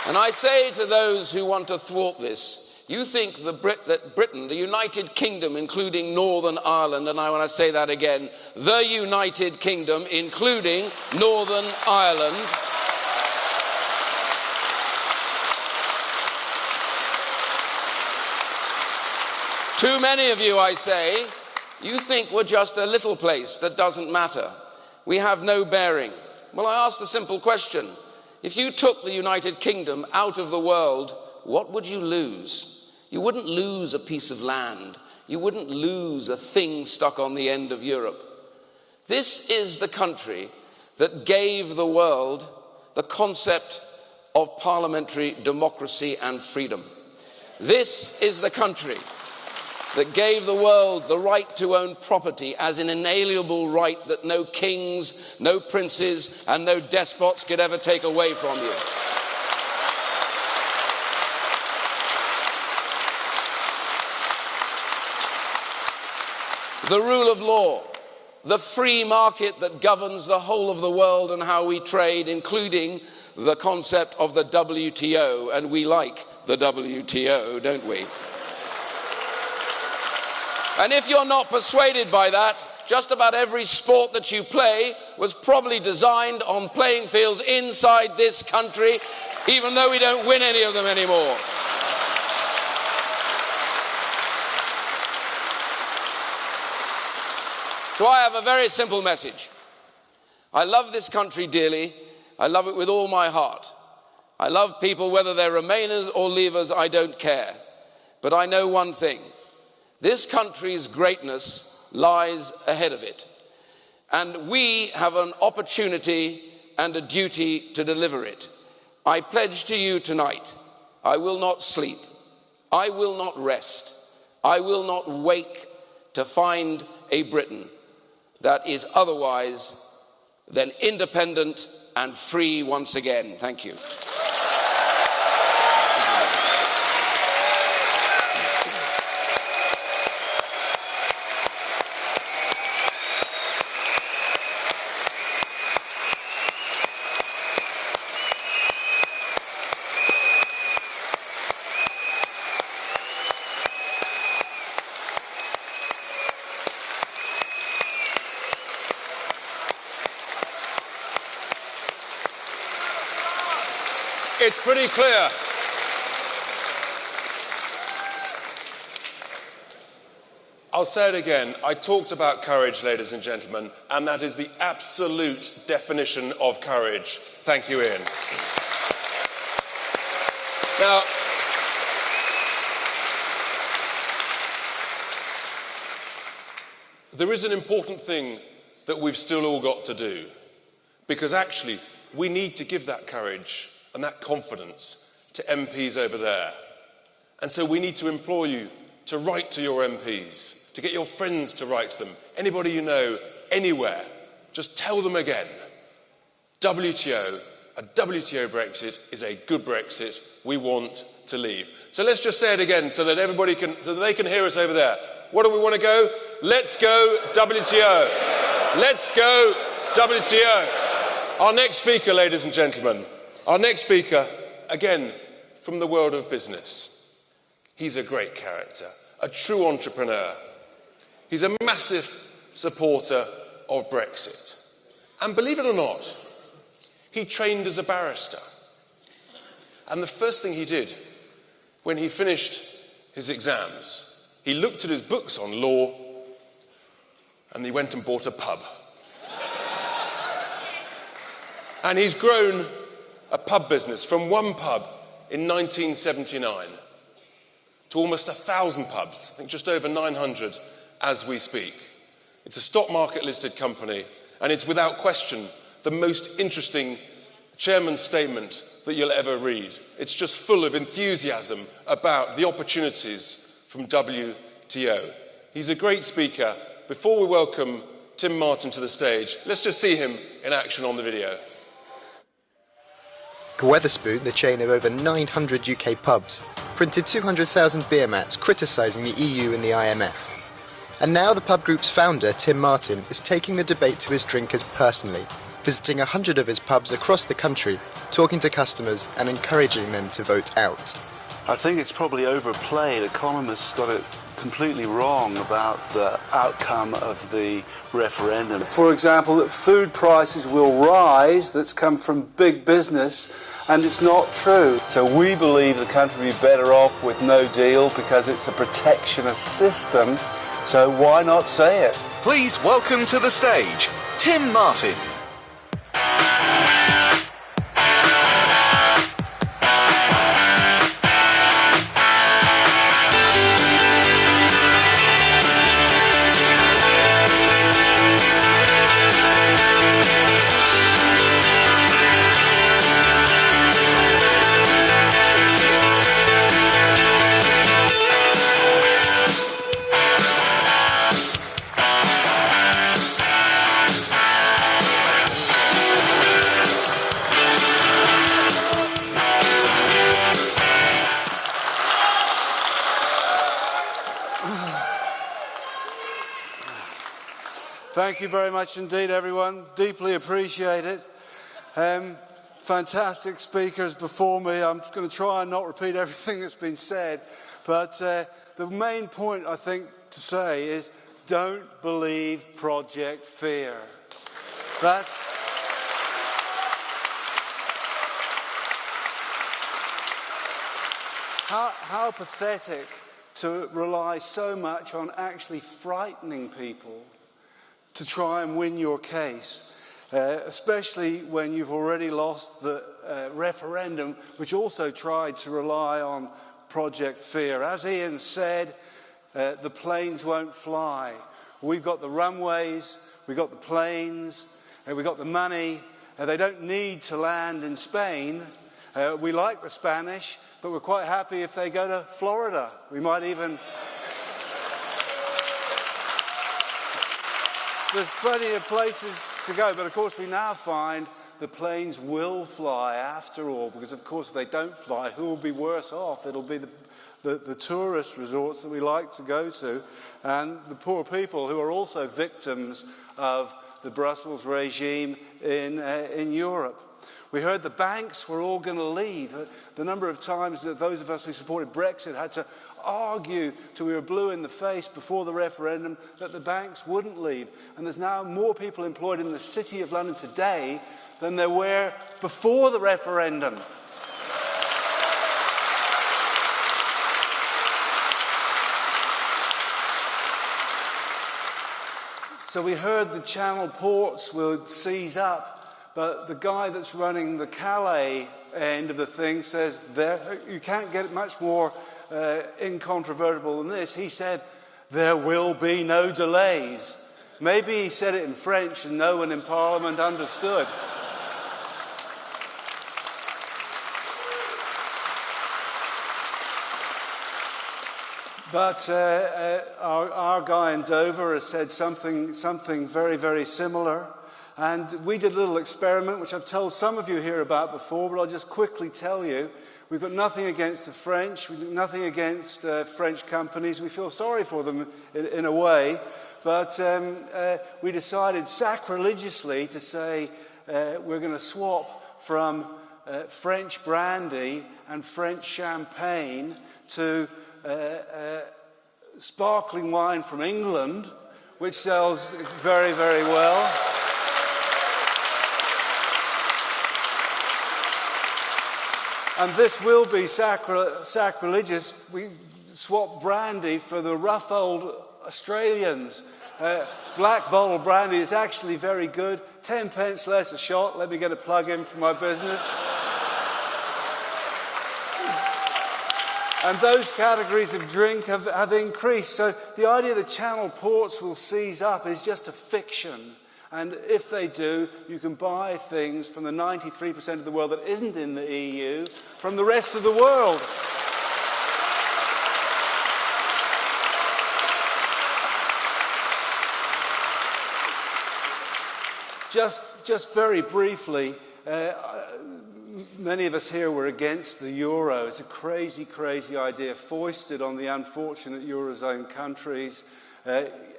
And I say to those who want to thwart this, you think that Britain, the United Kingdom, including Northern Ireland, and I want to say that again, the United Kingdom, including Northern Ireland, too many of you, I say, you think we're just a little place that doesn't matter. We have no bearing. Well, I ask the simple question. If you took the United Kingdom out of the world, what would you lose? You wouldn't lose a piece of land. You wouldn't lose a thing stuck on the end of Europe. This is the country that gave the world the concept of parliamentary democracy and freedom. This is the country that gave the world the right to own property as an inalienable right that no kings, no princes, and no despots could ever take away from you. The rule of law, the free market that governs the whole of the world and how we trade, including the concept of the WTO, and we like the WTO, don't we? And if you're not persuaded by that, just about every sport that you play was probably designed on playing fields inside this country, even though we don't win any of them anymore. So I have a very simple message. I love this country dearly. I love it with all my heart. I love people, whether they're Remainers or Leavers, I don't care. But I know one thing. This country's greatness lies ahead of it. And we have an opportunity and a duty to deliver it. I pledge to you tonight, I will not sleep. I will not rest. I will not wake to find a Britain that is otherwise than independent and free once again. Thank you. It's pretty clear. I'll say it again. I talked about courage, ladies and gentlemen, and that is the absolute definition of courage. Thank you, Iain. Now, there is an important thing that we've still all got to do, because actually we need to give that courage and that confidence to MPs over there. And so we need to implore you to write to your MPs, to get your friends to write to them, anybody you know, anywhere. Just tell them again, WTO, a WTO Brexit is a good Brexit. We want to leave. So let's just say it again so that everybody can, so that they can hear us over there. What do we want to go? Let's go WTO. Let's go WTO. Our next speaker, ladies and gentlemen, our next speaker, again, from the world of business. He's a great character, a true entrepreneur. He's a massive supporter of Brexit. And believe it or not, he trained as a barrister. And the first thing he did when he finished his exams, he looked at his books on law and he went and bought a pub. And he's grown a pub business from one pub in 1979 to almost 1,000 pubs, I think just over 900 as we speak. It's a stock market listed company, and it's without question the most interesting chairman's statement that you'll ever read. It's just full of enthusiasm about the opportunities from WTO. He's a great speaker. Before we welcome Tim Martin to the stage, let's just see him in action on the video. Wetherspoon, the chain of over 900 UK pubs, printed 200,000 beer mats criticising the EU and the IMF. And now the pub group's founder, Tim Martin, is taking the debate to his drinkers personally, visiting 100 of his pubs across the country, talking to customers and encouraging them to vote out. I think it's probably overplayed. Economists got it completely wrong about the outcome of the referendum. For example, that food prices will rise, that's come from big business, and it's not true. So we believe the country would be better off with no deal because it's a protectionist system, so why not say it? Please welcome to the stage, Tim Martin. Thank you very much indeed, everyone. Deeply appreciate it. Fantastic speakers before me. I'm going to try and not repeat everything that's been said. But the main point, I think, to say is don't believe Project Fear. That's... How pathetic to rely so much on actually frightening people to try and win your case, especially when you've already lost the referendum, which also tried to rely on Project Fear. As Iain said, the planes won't fly. We've got the runways, we've got the planes, we've got the money. They don't need to land in Spain. We like the Spanish, but we're quite happy if they go to Florida. We might even... There's plenty of places to go, but of course we now find the planes will fly after all, because of course if they don't fly, who will be worse off? It'll be the tourist resorts that we like to go to, and the poor people who are also victims of the Brussels regime in Europe. We heard the banks were all going to leave. The number of times that those of us who supported Brexit had to argue till we were blue in the face before the referendum that the banks wouldn't leave. And there's now more people employed in the City of London today than there were before the referendum. So we heard the Channel ports will seize up. But the guy that's running the Calais end of the thing says you can't get it much more incontrovertible than this. He said, there will be no delays. Maybe he said it in French and no one in Parliament understood. But our guy in Dover has said something very, very similar. And we did a little experiment, which I've told some of you here about before, but I'll just quickly tell you. We've got nothing against the French. We've got nothing against French companies. We feel sorry for them in a way. But we decided sacrilegiously to say we're going to swap from French brandy and French champagne to sparkling wine from England, which sells very, very well. And this will be sacrilegious. We swap brandy for the rough old Australians. Black bottle brandy is actually very good. 10 pence less a shot. Let me get a plug in for my business. And those categories of drink have increased. So the idea that Channel ports will seize up is just a fiction. And if they do, you can buy things from the 93% of the world that isn't in the EU from the rest of the world. Just very briefly, many of us here were against the euro. It's a crazy, crazy idea foisted on the unfortunate Eurozone countries.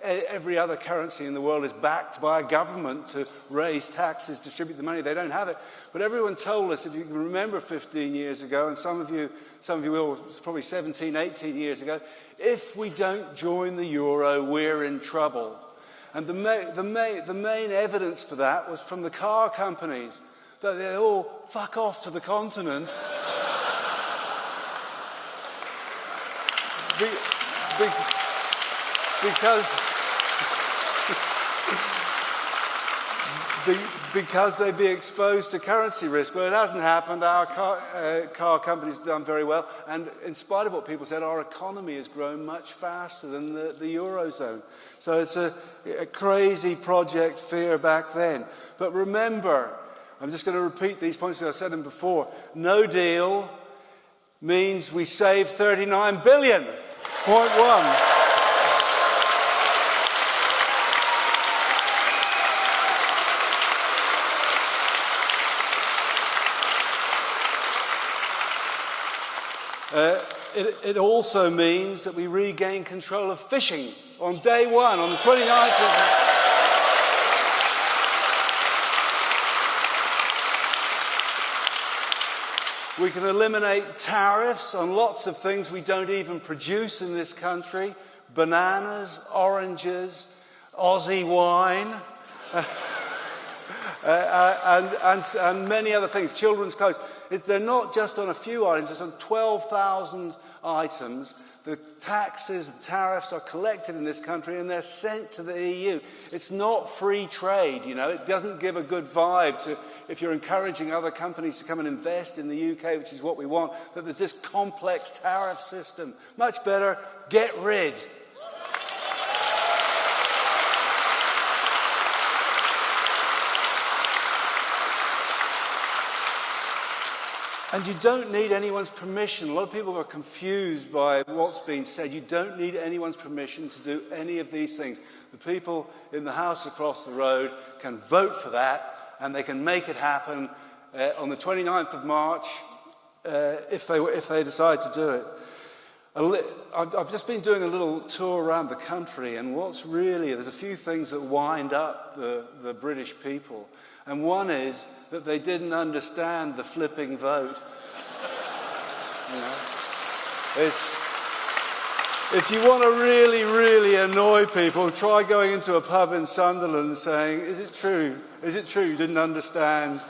Every other currency in the world is backed by a government to raise taxes, distribute the money. They don't have it. But everyone told us, if you can remember 15 years ago, and some of you will, it's probably 17, 18 years ago, if we don't join the euro, we're in trouble. And the main evidence for that was from the car companies, that they all fuck off to the continent. Because they'd be exposed to currency risk. Well, it hasn't happened. Our car companies have done very well. And in spite of what people said, our economy has grown much faster than the Eurozone. So it's a crazy Project Fear back then. But remember, I'm just going to repeat these points that I said them before. No deal means we save 39 billion. Point one. It also means that we regain control of fishing on day one, on the 29th of... We can eliminate tariffs on lots of things we don't even produce in this country. Bananas, oranges, Aussie wine, and many other things, children's clothes. They're not just on a few items, it's on 12,000 items. The taxes, the tariffs are collected in this country and they're sent to the EU. It's not free trade, you know. It doesn't give a good vibe to, if you're encouraging other companies to come and invest in the UK, which is what we want, that there's this complex tariff system. Much better, get rid. And you don't need anyone's permission. A lot of people are confused by what's being said. You don't need anyone's permission to do any of these things. The people in the house across the road can vote for that, and they can make it happen on the 29th of March if they decide to do it. I've just been doing a little tour around the country, and there's a few things that wind up the British people. And one is that they didn't understand the flipping vote. You know? If you want to really, really annoy people, try going into a pub in Sunderland and saying, "Is it true? Is it true you didn't understand?"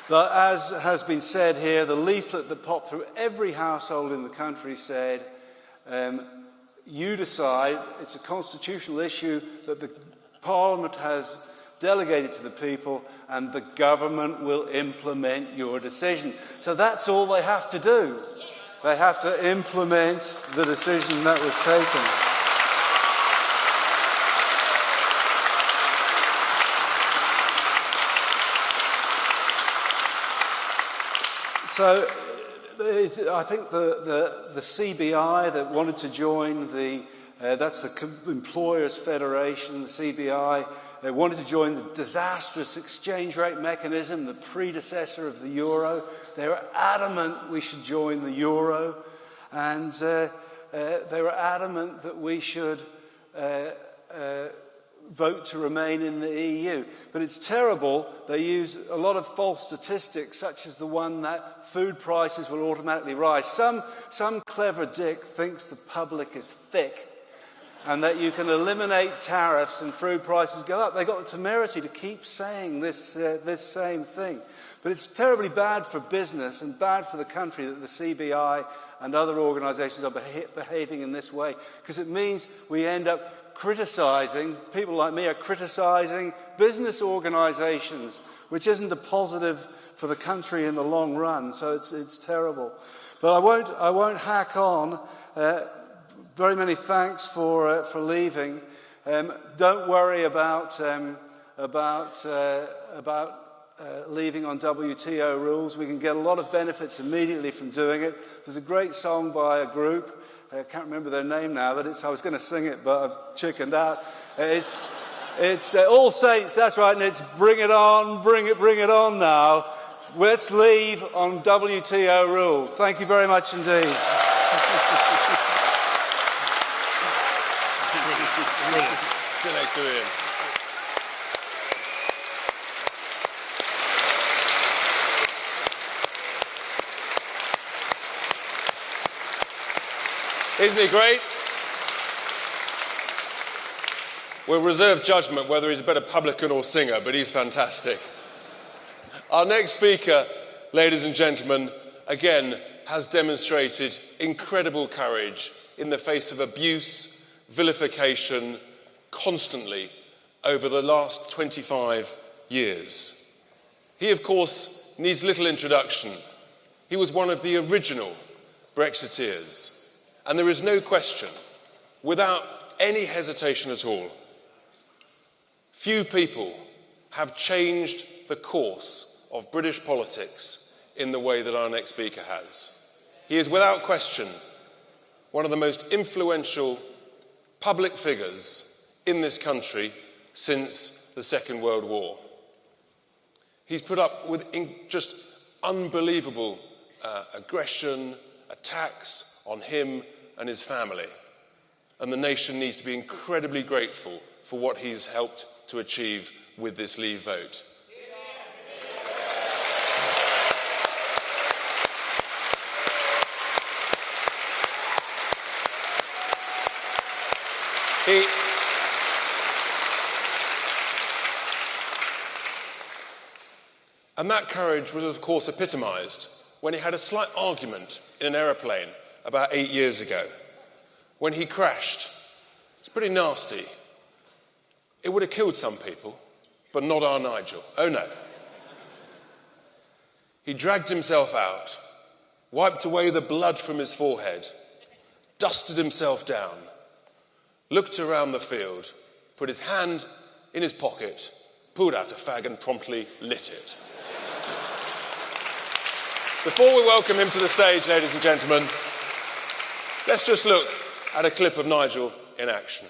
But as has been said here, the leaflet that popped through every household in the country said, you decide, it's a constitutional issue that the Parliament has delegated to the people and the government will implement your decision. So that's all they have to do. They have to implement the decision that was taken. So I think the CBI that wanted to join that's the Employers Federation, the CBI, they wanted to join the disastrous exchange rate mechanism, the predecessor of the euro. They were adamant we should join the euro, and they were adamant that we should vote to remain in the EU. But it's terrible. They use a lot of false statistics, such as the one that food prices will automatically rise. Some clever dick thinks the public is thick and that you can eliminate tariffs and food prices go up. They got the temerity to keep saying this same thing. But it's terribly bad for business and bad for the country that the CBI and other organisations are behaving in this way, because it means we end up criticising, people like me are criticising business organisations, which isn't a positive for the country in the long run. So it's terrible. But I won't hack on. Very many thanks for leaving. Don't worry about leaving on WTO rules. We can get a lot of benefits immediately from doing it. There's a great song by a group. I can't remember their name now, but I was going to sing it, but I've chickened out. It's All Saints, that's right, and it's Bring It On, Bring It On now. Let's leave on WTO rules. Thank you very much indeed. Sit next to Iain. Isn't he great? We'll reserve judgment whether he's a better publican or singer, but he's fantastic. Our next speaker, ladies and gentlemen, again, has demonstrated incredible courage in the face of abuse, vilification, constantly over the last 25 years. He, of course, needs little introduction. He was one of the original Brexiteers. And there is no question, without any hesitation at all, few people have changed the course of British politics in the way that our next speaker has. He is, without question, one of the most influential public figures in this country since the Second World War. He's put up with just unbelievable aggression, attacks on him and his family. And the nation needs to be incredibly grateful for what he's helped to achieve with this Leave vote. And that courage was, of course, epitomised when he had a slight argument in an aeroplane about 8 years ago, when he crashed. It's pretty nasty. It would have killed some people, but not our Nigel. Oh no. He dragged himself out, wiped away the blood from his forehead, dusted himself down, looked around the field, put his hand in his pocket, pulled out a fag and promptly lit it. Before we welcome him to the stage, ladies and gentlemen, let's just look at a clip of Nigel in action.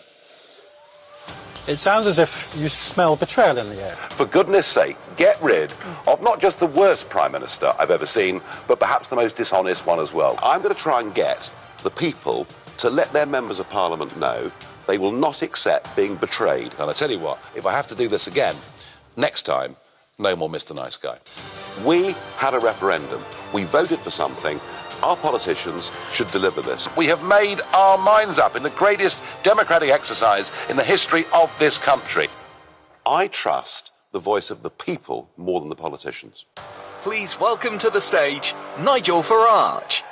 It sounds as if you smell betrayal in the air. For goodness sake, get rid of not just the worst Prime Minister I've ever seen, but perhaps the most dishonest one as well. I'm going to try and get the people to let their members of Parliament know they will not accept being betrayed. And I tell you what, if I have to do this again, next time, no more Mr. Nice Guy. We had a referendum. We voted for something. Our politicians should deliver this. We have made our minds up in the greatest democratic exercise in the history of this country. I trust the voice of the people more than the politicians. Please welcome to the stage, Nigel Farage.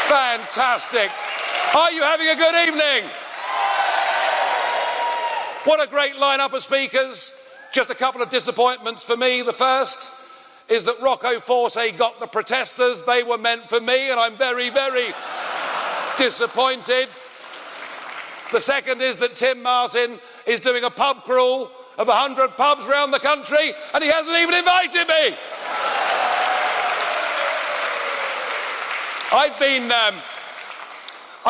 Fantastic. Are you having a good evening? What a great lineup of speakers. Just a couple of disappointments for me. The first is that Rocco Forte got the protesters. They were meant for me, and I'm very, very disappointed. The second is that Tim Martin is doing a pub crawl of 100 pubs around the country, and he hasn't even invited me. I've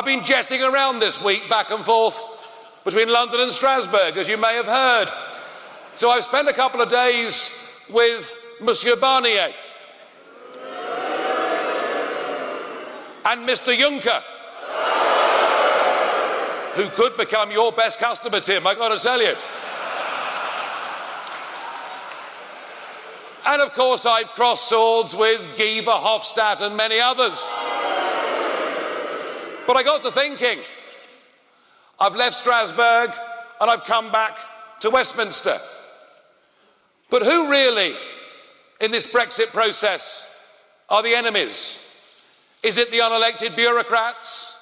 been jetting around this week back and forth between London and Strasbourg, as you may have heard. So I've spent a couple of days with Monsieur Barnier and Mr. Juncker, who could become your best customer, Tim, I've got to tell you. And of course I've crossed swords with Guy Verhofstadt and many others. But I got to thinking, I've left Strasbourg and I've come back to Westminster. But who really, in this Brexit process, are the enemies? Is it the unelected bureaucrats?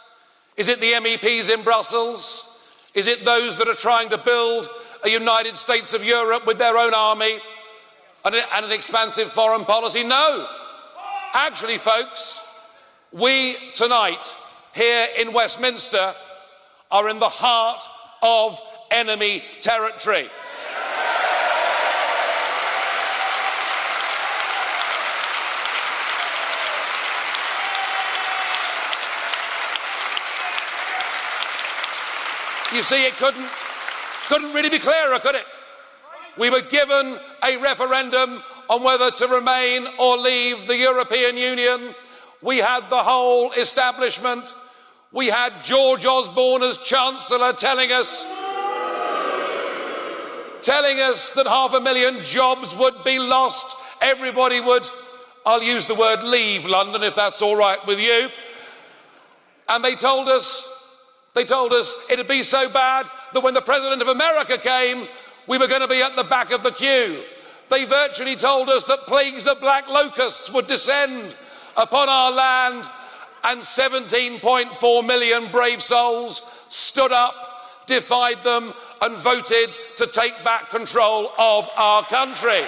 Is it the MEPs in Brussels? Is it those that are trying to build a United States of Europe with their own army and an expansive foreign policy? No. Actually, folks, we tonight here in Westminster are in the heart of enemy territory. You see, it couldn't really be clearer, could it? We were given a referendum on whether to remain or leave the European Union. We had the whole establishment. We had George Osborne as Chancellor telling us that 500,000 jobs would be lost. Everybody would, I'll use the word leave London if that's all right with you. And they told us it'd be so bad that when the President of America came, we were going to be at the back of the queue. They virtually told us that plagues of black locusts would descend upon our land, and 17.4 million brave souls stood up, defied them, and voted to take back control of our country.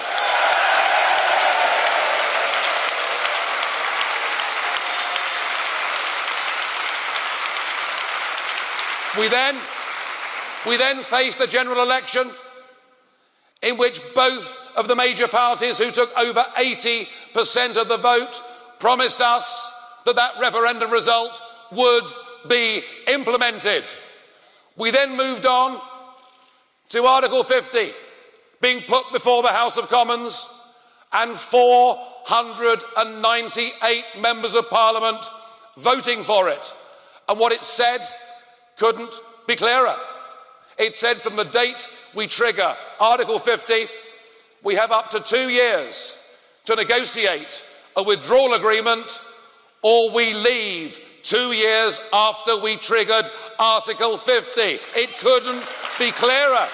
We then faced a general election in which both of the major parties, who took over 80% of the vote, promised us that that referendum result would be implemented. We then moved on to Article 50 being put before the House of Commons, and 498 members of Parliament voting for it. And what it said couldn't be clearer. It said from the date we trigger Article 50, we have up to 2 years to negotiate a withdrawal agreement, or we leave 2 years after we triggered Article 50. It couldn't be clearer.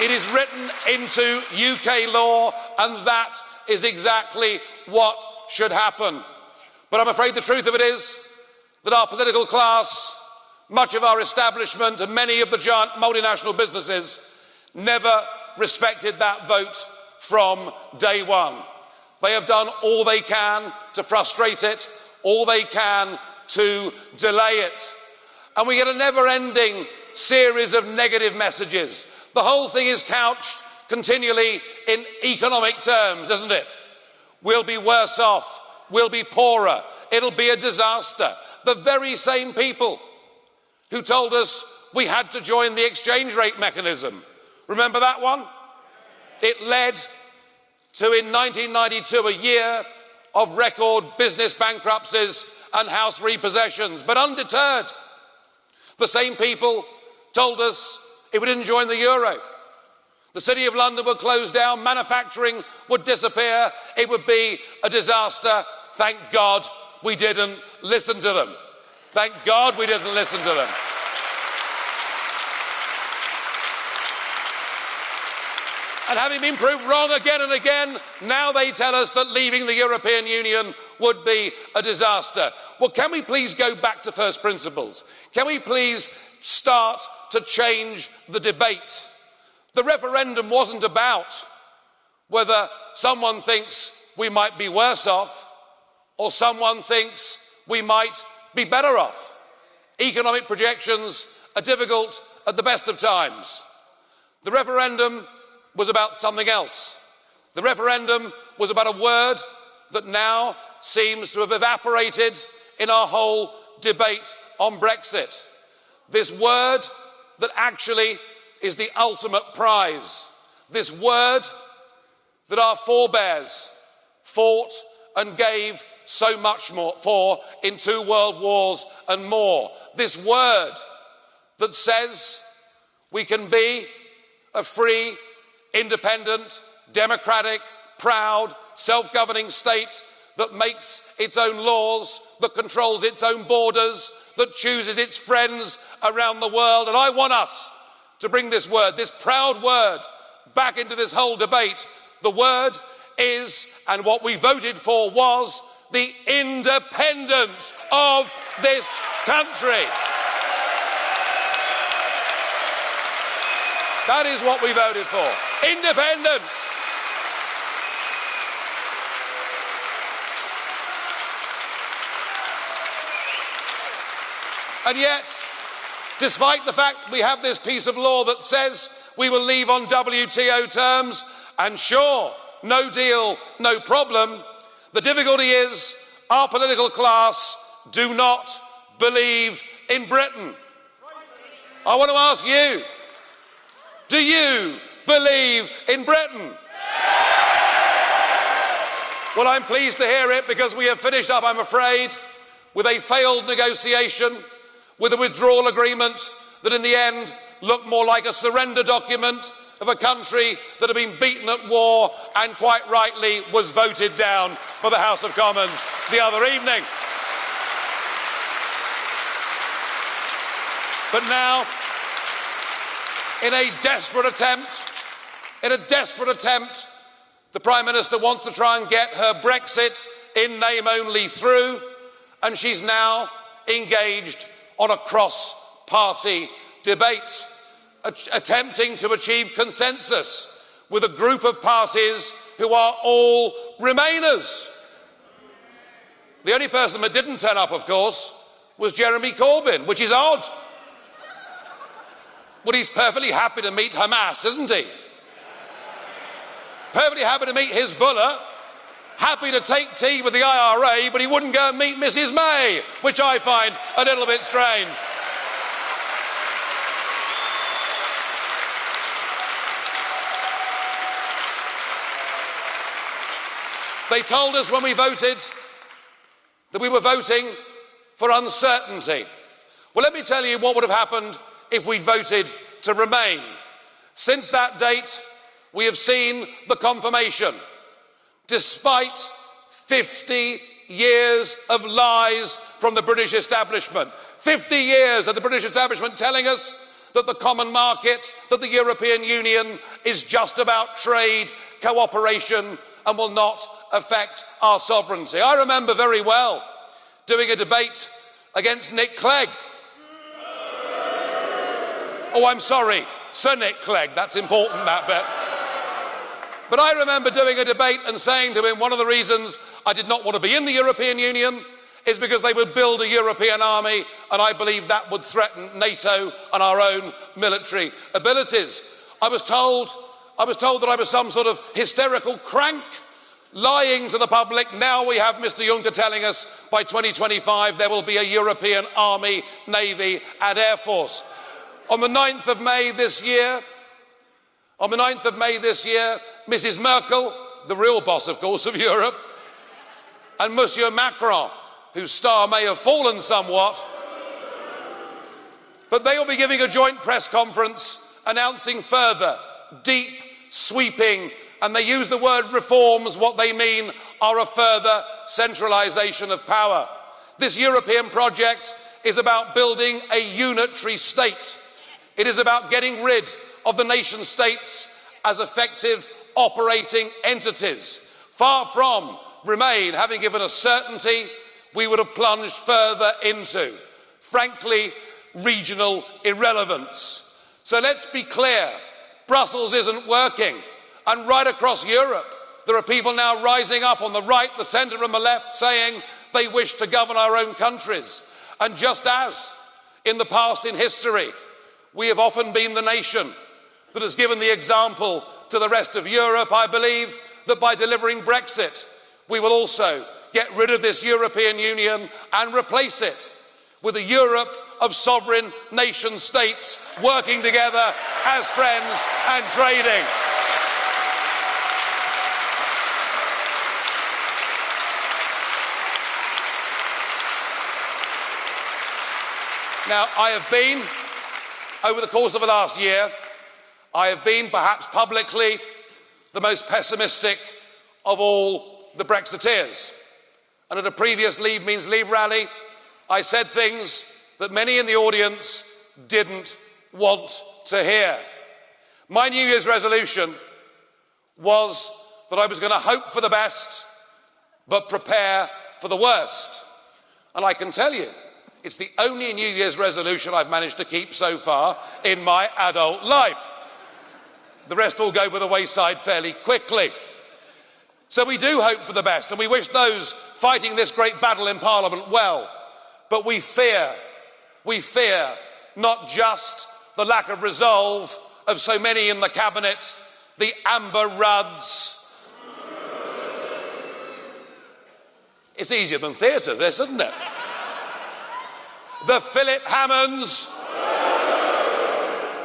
It is written into UK law, and that is exactly what should happen. But I'm afraid the truth of it is that our political class, much of our establishment, and many of the giant multinational businesses never respected that vote from day one. They have done all they can to frustrate it, all they can to delay it. And we get a never-ending series of negative messages. The whole thing is couched continually in economic terms, isn't it? We'll be worse off. We'll be poorer. It'll be a disaster. The very same people who told us we had to join the exchange rate mechanism. Remember that one? It led to, in 1992, a year of record business bankruptcies and house repossessions. But undeterred, the same people told us if we didn't join the euro, the City of London would close down, manufacturing would disappear, it would be a disaster. Thank God we didn't listen to them. Thank God we didn't listen to them. And having been proved wrong again and again, now they tell us that leaving the European Union would be a disaster. Well, can we please go back to first principles? Can we please start to change the debate? The referendum wasn't about whether someone thinks we might be worse off or someone thinks we might be better off. Economic projections are difficult at the best of times. The referendum was about something else. The referendum was about a word that now seems to have evaporated in our whole debate on Brexit. This word that actually is the ultimate prize. This word that our forebears fought and gave so much more for in 2 world wars and more. This word that says we can be a free, independent, democratic, proud, self-governing state that makes its own laws, that controls its own borders, that chooses its friends around the world. And I want us to bring this word, this proud word, back into this whole debate. The word is, and what we voted for was, the independence of this country. That is what we voted for. Independence. And yet, despite the fact we have this piece of law that says we will leave on WTO terms, and sure, no deal, no problem, the difficulty is our political class do not believe in Britain. I want to ask you, do you believe in Britain? Well, I'm pleased to hear it, because we have finished up, I'm afraid, with a failed negotiation, with a withdrawal agreement that in the end looked more like a surrender document of a country that had been beaten at war and quite rightly was voted down by the House of Commons the other evening. But now, in a desperate attempt, the Prime Minister wants to try and get her Brexit in name only through, and she's now engaged on a cross-party debate, attempting to achieve consensus with a group of parties who are all Remainers. The only person that didn't turn up, of course, was Jeremy Corbyn, which is odd. Well, he's perfectly happy to meet Hamas, isn't he? Perfectly happy to meet Hezbollah, happy to take tea with the IRA, but he wouldn't go and meet Mrs May, which I find a little bit strange. They told us when we voted that we were voting for uncertainty. Well, let me tell you what would have happened if we'd voted to remain. Since that date, we have seen the confirmation. Despite 50 years of lies from the British establishment, 50 years of the British establishment telling us that the common market, that the European Union is just about trade, cooperation, and will not affect our sovereignty. I remember very well doing a debate against Nick Clegg. Oh, I'm sorry, Sir Nick Clegg, that's important, that bit. But I remember doing a debate and saying to him one of the reasons I did not want to be in the European Union is because they would build a European army, and I believe that would threaten NATO and our own military abilities. I was told that I was some sort of hysterical crank, lying to the public. Now we have Mr Juncker telling us by 2025 there will be a European army, navy and air force. On the 9th of May this year, Mrs Merkel, the real boss, of course, of Europe, and Monsieur Macron, whose star may have fallen somewhat, but they will be giving a joint press conference announcing further deep, sweeping, and they use the word reforms. What they mean are a further centralisation of power. This European project is about building a unitary state. It is about getting rid of the nation states as effective operating entities. Far from Remain having given us certainty, we would have plunged further into, frankly, regional irrelevance. So let's be clear, Brussels isn't working. And right across Europe, there are people now rising up on the right, the centre and the left saying they wish to govern our own countries. And just as in the past in history, we have often been the nation that has given the example to the rest of Europe, I believe that by delivering Brexit, we will also get rid of this European Union and replace it with a Europe of sovereign nation states working together as friends and trading. Now, I have been, over the course of the last year, I have been perhaps publicly the most pessimistic of all the Brexiteers. And at a previous Leave Means Leave rally, I said things that many in the audience didn't want to hear. My New Year's resolution was that I was going to hope for the best, but prepare for the worst. And I can tell you, it's the only New Year's resolution I've managed to keep so far in my adult life. The rest all go by the wayside fairly quickly. So we do hope for the best, and we wish those fighting this great battle in Parliament well. But we fear not just the lack of resolve of so many in the cabinet, the Amber Rudds. It's easier than theatre, this, isn't it? The Philip Hammonds.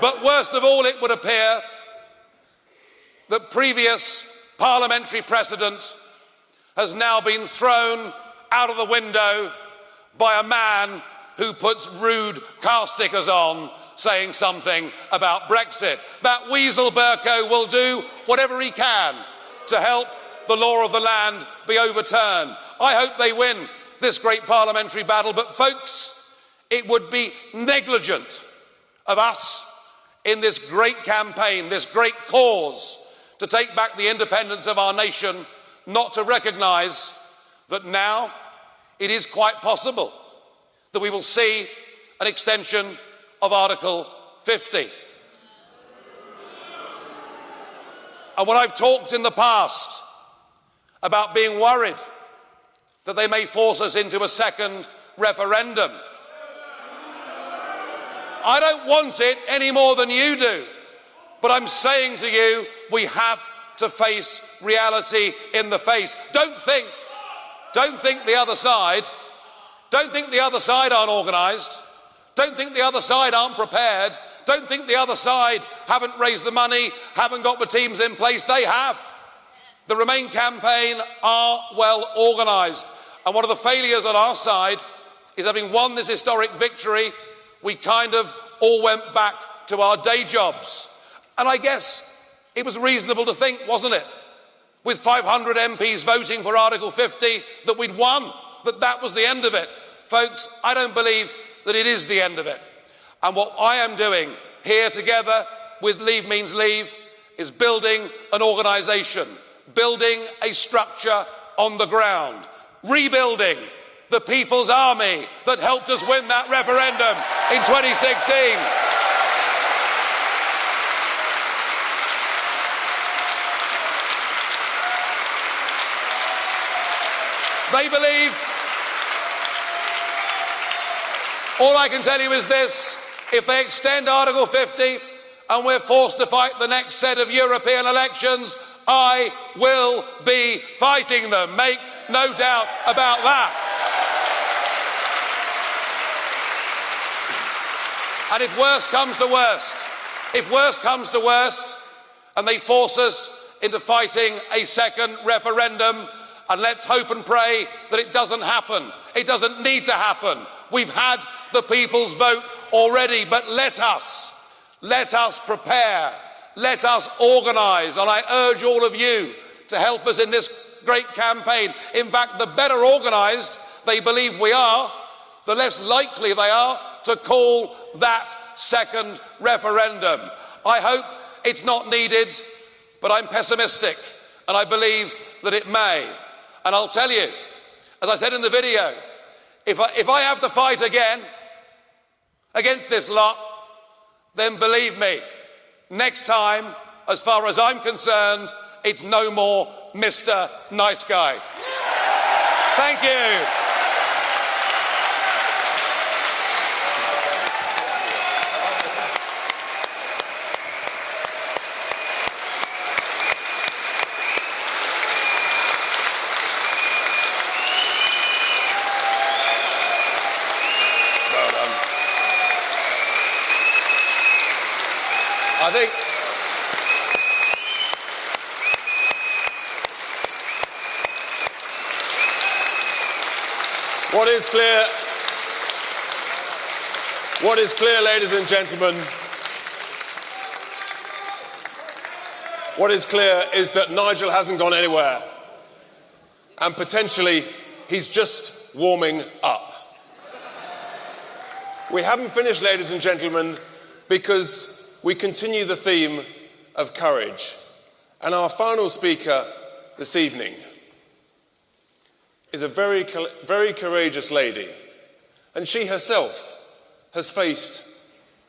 But worst of all, it would appear that previous parliamentary precedent has now been thrown out of the window by a man who puts rude car stickers on saying something about Brexit. That weasel Burko will do whatever he can to help the law of the land be overturned. I hope they win this great parliamentary battle, but folks, it would be negligent of us in this great campaign, this great cause to take back the independence of our nation, not to recognise that now it is quite possible that we will see an extension of Article 50. And when I've talked in the past about being worried that they may force us into a second referendum. I don't want it any more than you do, but I'm saying to you, we have to face reality in the face. Don't think the other side aren't organised. Don't think the other side aren't prepared. Don't think the other side haven't raised the money, haven't got the teams in place. They have. The Remain campaign are well organised. And one of the failures on our side is, having won this historic victory, we kind of all went back to our day jobs. And I guess it was reasonable to think, wasn't it, with 500 MPs voting for Article 50, that we'd won, that was the end of it. Folks, I don't believe that it is the end of it. And what I am doing here, together with Leave Means Leave, is building an organisation, building a structure on the ground, rebuilding the People's Army that helped us win that referendum in 2016. They believe. All I can tell you is this: if they extend Article 50 and we're forced to fight the next set of European elections, I will be fighting them. Make no doubt about that. And if worse comes to worst, and they force us into fighting a second referendum, and let's hope and pray that it doesn't happen. It doesn't need to happen. We've had the people's vote already, but let us prepare, let us organise, and I urge all of you to help us in this great campaign. In fact, the better organised they believe we are, the less likely they are to call that second referendum. I hope it's not needed, but I'm pessimistic, and I believe that it may. And I'll tell you, as I said in the video, if I have to fight again against this lot, then believe me, next time, as far as I'm concerned, it's no more Mr. Nice Guy. Thank you. I think what is clear, ladies and gentlemen, what is clear is that Nigel hasn't gone anywhere, and potentially he's just warming up. We haven't finished, ladies and gentlemen, because we continue the theme of courage. And our final speaker this evening is a very courageous lady. And she herself has faced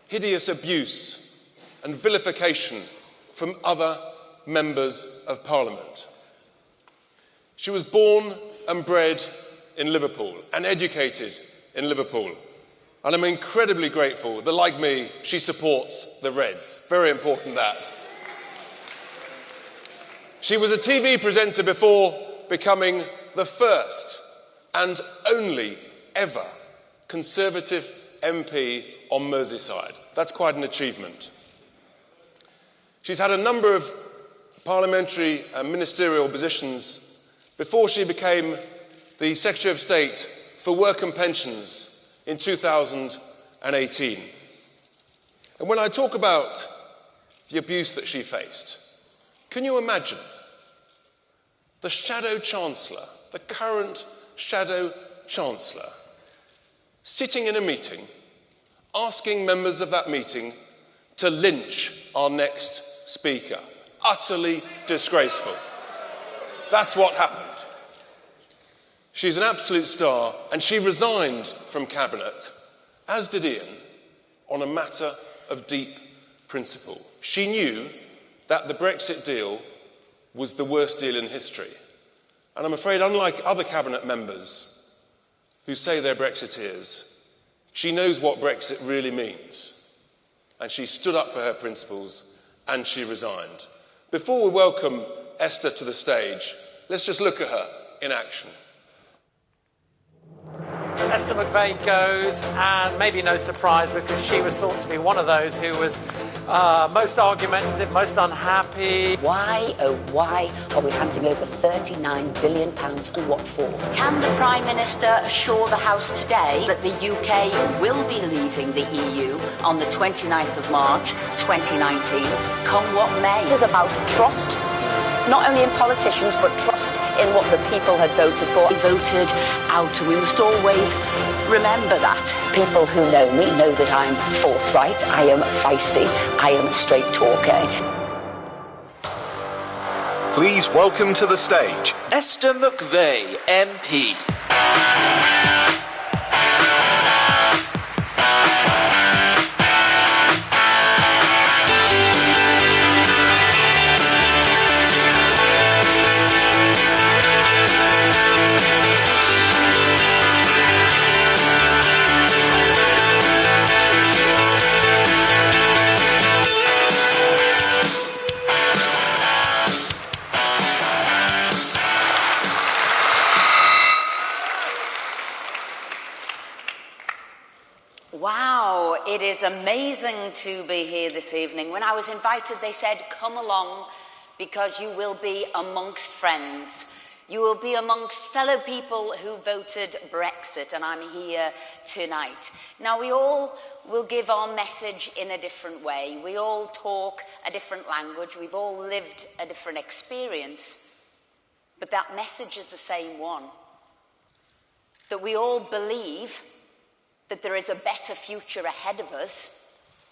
hideous abuse and vilification from other members of Parliament. She was born and bred in Liverpool and educated in Liverpool. And I'm incredibly grateful that, like me, she supports the Reds. Very important, that. She was a TV presenter before becoming the first and only ever Conservative MP on Merseyside. That's quite an achievement. She's had a number of parliamentary and ministerial positions before she became the Secretary of State for Work and Pensions in 2018. And when I talk about the abuse that she faced, can you imagine the Shadow Chancellor, the current Shadow Chancellor, sitting in a meeting, asking members of that meeting to lynch our next speaker? Utterly disgraceful. That's what happened. She's an absolute star, and she resigned from Cabinet, as did Iain, on a matter of deep principle. She knew that the Brexit deal was the worst deal in history, And I'm afraid, unlike other cabinet members who say they're Brexiteers, she knows what Brexit really means. And she stood up for her principles and she resigned. Before we welcome Esther to the stage, let's just look at her in action. Esther McVey goes, and maybe no surprise because she was thought to be one of those who was most argumentative, most unhappy. Why, oh why, are we handing over £39 billion and what for? Can the Prime Minister assure the House today that the UK will be leaving the EU on the 29th of March 2019, come what may? This is about trust. Not only in politicians, but trust in what the people had voted for. We voted out, and we must always remember that. People who know me know that I'm forthright, I am feisty, I am straight talking. Please welcome to the stage Esther McVey, MP. Wow, it is amazing to be here this evening. When I was invited, they said, come along because you will be amongst friends. You will be amongst fellow people who voted Brexit, and I'm here tonight. Now, we all will give our message in a different way. We all talk a different language. We've all lived a different experience. But that message is the same one. That we all believe that there is a better future ahead of us.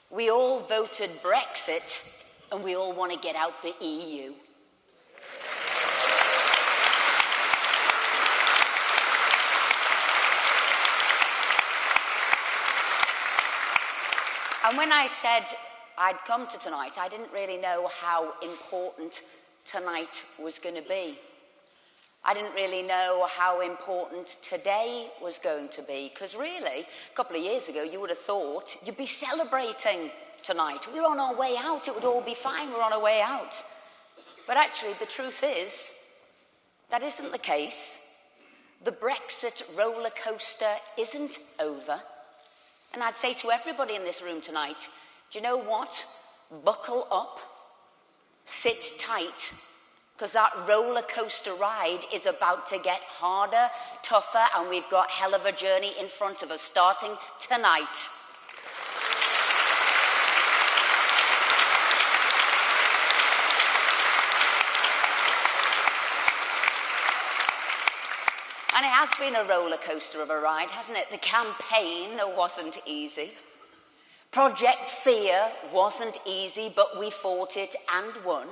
We all voted Brexit, and we all want to get out the EU. And when I said I'd come to tonight, I didn't really know how important tonight was going to be. I didn't really know how important today was going to be, because really, a couple of years ago, you would have thought you'd be celebrating tonight. We're on our way out. It would all be fine. We're on our way out. But actually, the truth is, that isn't the case. The Brexit roller coaster isn't over. And I'd say to everybody in this room tonight, do you know what? Buckle up, sit tight, because that roller coaster ride is about to get harder, tougher, and we've got hell of a journey in front of us, starting tonight. And it has been a roller coaster of a ride, hasn't it? The campaign wasn't easy. Project Fear wasn't easy, but we fought it and won.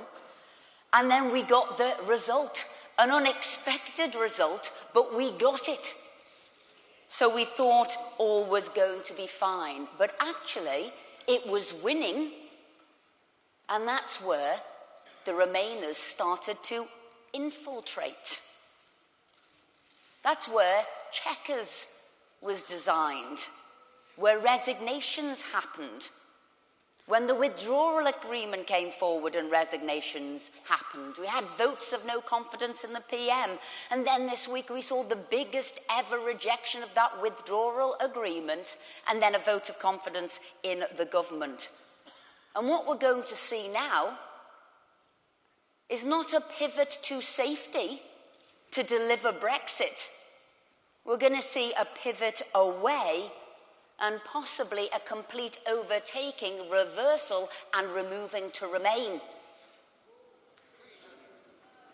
And then we got the result, an unexpected result, but we got it. So we thought all was going to be fine. But actually, it was winning, and that's where the Remainers started to infiltrate. That's where Chequers was designed, where resignations happened. When the withdrawal agreement came forward and resignations happened, we had votes of no confidence in the PM. And then this week we saw the biggest ever rejection of that withdrawal agreement, and then a vote of confidence in the government. And what we're going to see now is not a pivot to safety to deliver Brexit. We're going to see a pivot away and possibly a complete overtaking, reversal, and removing to remain.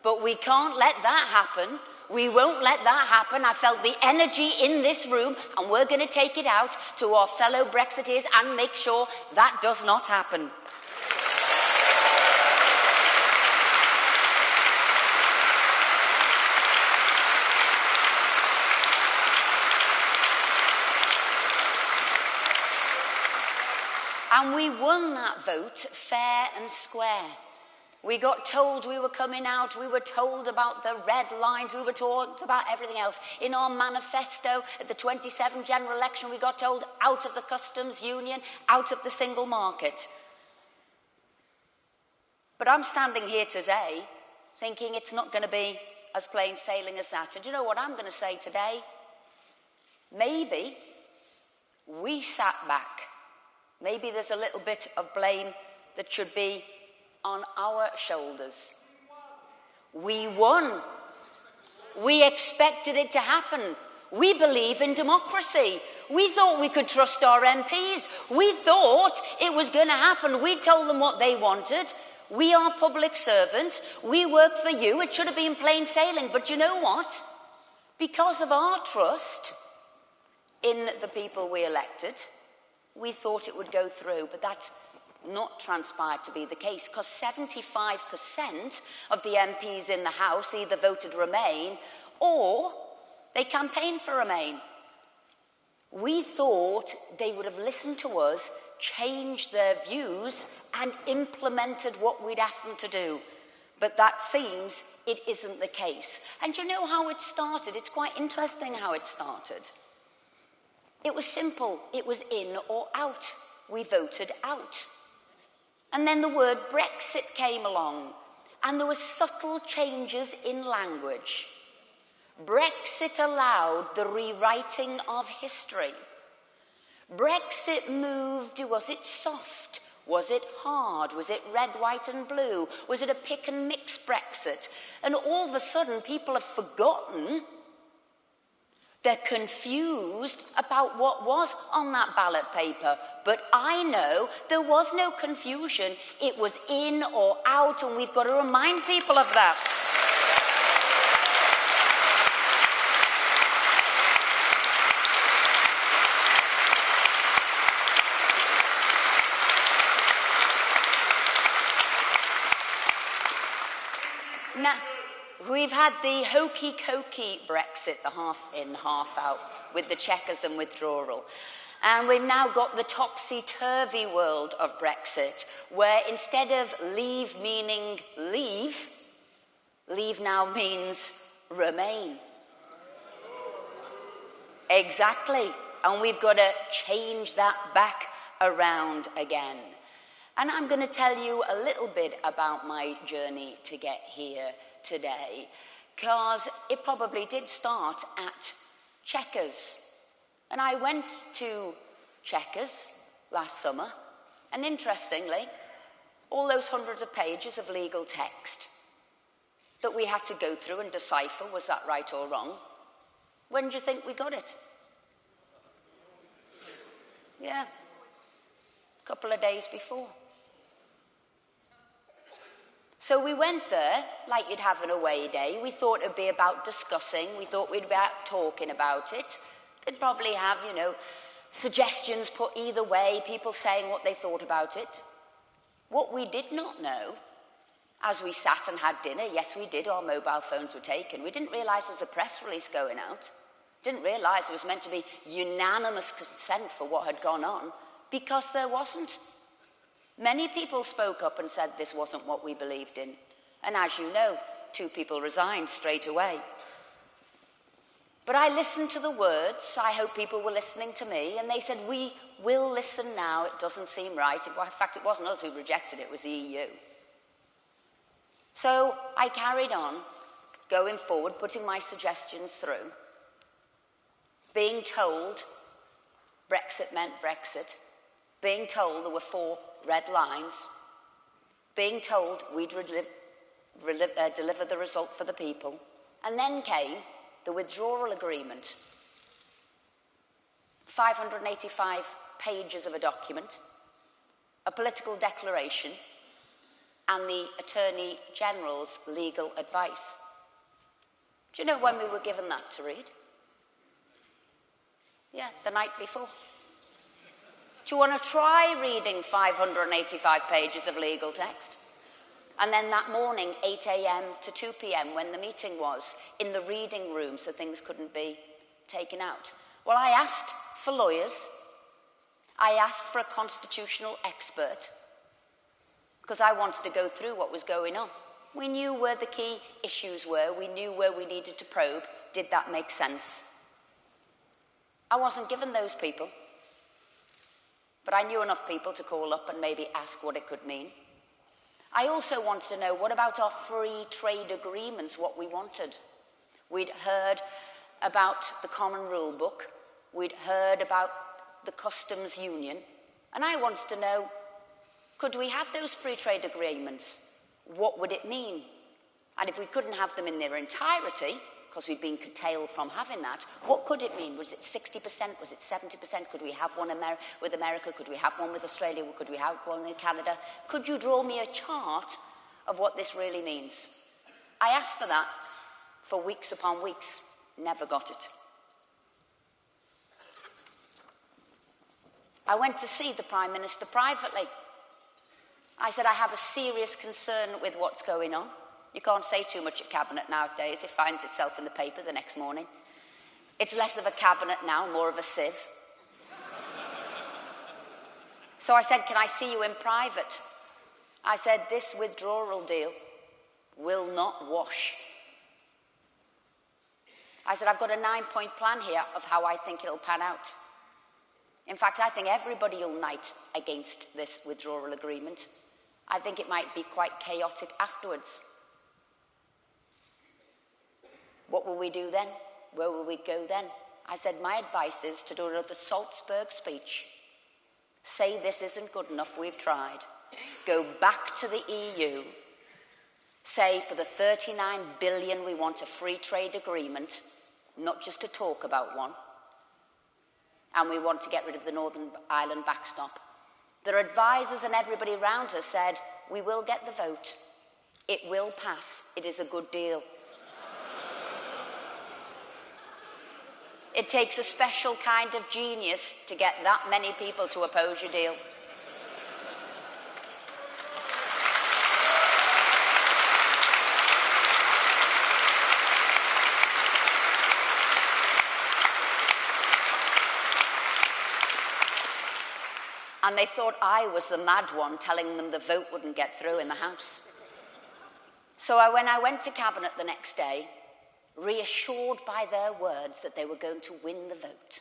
But we can't let that happen. We won't let that happen. I felt the energy in this room, and we're going to take it out to our fellow Brexiteers and make sure that does not happen. And we won that vote fair and square. We got told we were coming out. We were told about the red lines. We were told about everything else. In our manifesto at the 27th general election, we got told out of the customs union, out of the single market. But I'm standing here today thinking it's not going to be as plain sailing as that. And do you know what I'm going to say today? Maybe we sat back. Maybe there's a little bit of blame that should be on our shoulders. We won. We expected it to happen. We believe in democracy. We thought we could trust our MPs. We thought it was going to happen. We told them what they wanted. We are public servants. We work for you. It should have been plain sailing. But you know what? Because of our trust in the people we elected, we thought it would go through. But that's not transpired to be the case, because 75% of the MPs in the House either voted Remain or they campaigned for Remain. We thought they would have listened to us, changed their views and implemented what we'd asked them to do. But that seems it isn't the case. And you know how it started? It's quite interesting how it started. It was simple. It was in or out. We voted out. And then the word Brexit came along, and there were subtle changes in language. Brexit allowed the rewriting of history. Brexit moved, was it soft? Was it hard? Was it red, white and blue? Was it a pick and mix Brexit? And all of a sudden people have forgotten. They're confused about what was on that ballot paper. But I know there was no confusion. It was in or out, and we've got to remind people of that. Now, we've had the hokey-cokey Brexit, the half-in, half-out, with the checkers and withdrawal. And we've now got the topsy-turvy world of Brexit, where instead of leave meaning leave, leave now means remain. Exactly. And we've got to change that back around again. And I'm going to tell you a little bit about my journey to get here today, because it probably did start at Chequers. And I went to Chequers last summer, and interestingly, all those hundreds of pages of legal text that we had to go through and decipher, was that right or wrong? When do you think we got it? Yeah, a couple of days before. So we went there, like you'd have an away day. We thought it'd be about discussing. We thought we'd be about talking about it. They'd probably have, suggestions put either way, people saying what they thought about it. What we did not know, as we sat and had dinner, yes, we did, our mobile phones were taken. We didn't realise there was a press release going out. Didn't realise it was meant to be unanimous consent for what had gone on, because there wasn't. Many people spoke up and said this wasn't what we believed in. And as you know, 2 people resigned straight away. But I listened to the words. I hope people were listening to me. And they said, we will listen now. It doesn't seem right. In fact, it wasn't us who rejected it. It was the EU. So I carried on, going forward, putting my suggestions through, being told Brexit meant Brexit, being told there were 4 red lines, being told we'd deliver the result for the people. And then came the withdrawal agreement. 585 pages of a document, a political declaration, and the Attorney General's legal advice. Do you know when we were given that to read? Yeah, the night before. Do you want to try reading 585 pages of legal text? And then that morning, 8 a.m. to 2 p.m, when the meeting was, in the reading room so things couldn't be taken out. Well, I asked for lawyers. I asked for a constitutional expert. because I wanted to go through what was going on. We knew where the key issues were. We knew where we needed to probe. Did that make sense? I wasn't given those people, but I knew enough people to call up and maybe ask what it could mean. I also wanted to know, what about our free trade agreements, what we wanted? We'd heard about the Common Rule Book. We'd heard about the Customs Union. And I wanted to know, could we have those free trade agreements? What would it mean? And if we couldn't have them in their entirety, because we'd been curtailed from having that, what could it mean? Was it 60%? Was it 70%? Could we have one with America? Could we have one with Australia? Could we have one with Canada? Could you draw me a chart of what this really means? I asked for that for weeks upon weeks, never got it. I went to see the Prime Minister privately. I said, I have a serious concern with what's going on. You can't say too much at Cabinet nowadays. It finds itself in the paper the next morning. It's less of a Cabinet now, more of a sieve. So I said, can I see you in private? I said, this withdrawal deal will not wash. I said, I've got a 9-point plan here of how I think it'll pan out. In fact, I think everybody will unite against this withdrawal agreement. I think it might be quite chaotic afterwards. What will we do then? Where will we go then? I said, my advice is to do another Salzburg speech. Say this isn't good enough, we've tried. Go back to the EU. Say for the 39 billion we want a free trade agreement, not just to talk about one. And we want to get rid of the Northern Ireland backstop. Their advisors and everybody around us said, we will get the vote. It will pass. It is a good deal. It takes a special kind of genius to get that many people to oppose your deal. And they thought I was the mad one telling them the vote wouldn't get through in the House. So when I went to Cabinet the next day, reassured by their words that they were going to win the vote.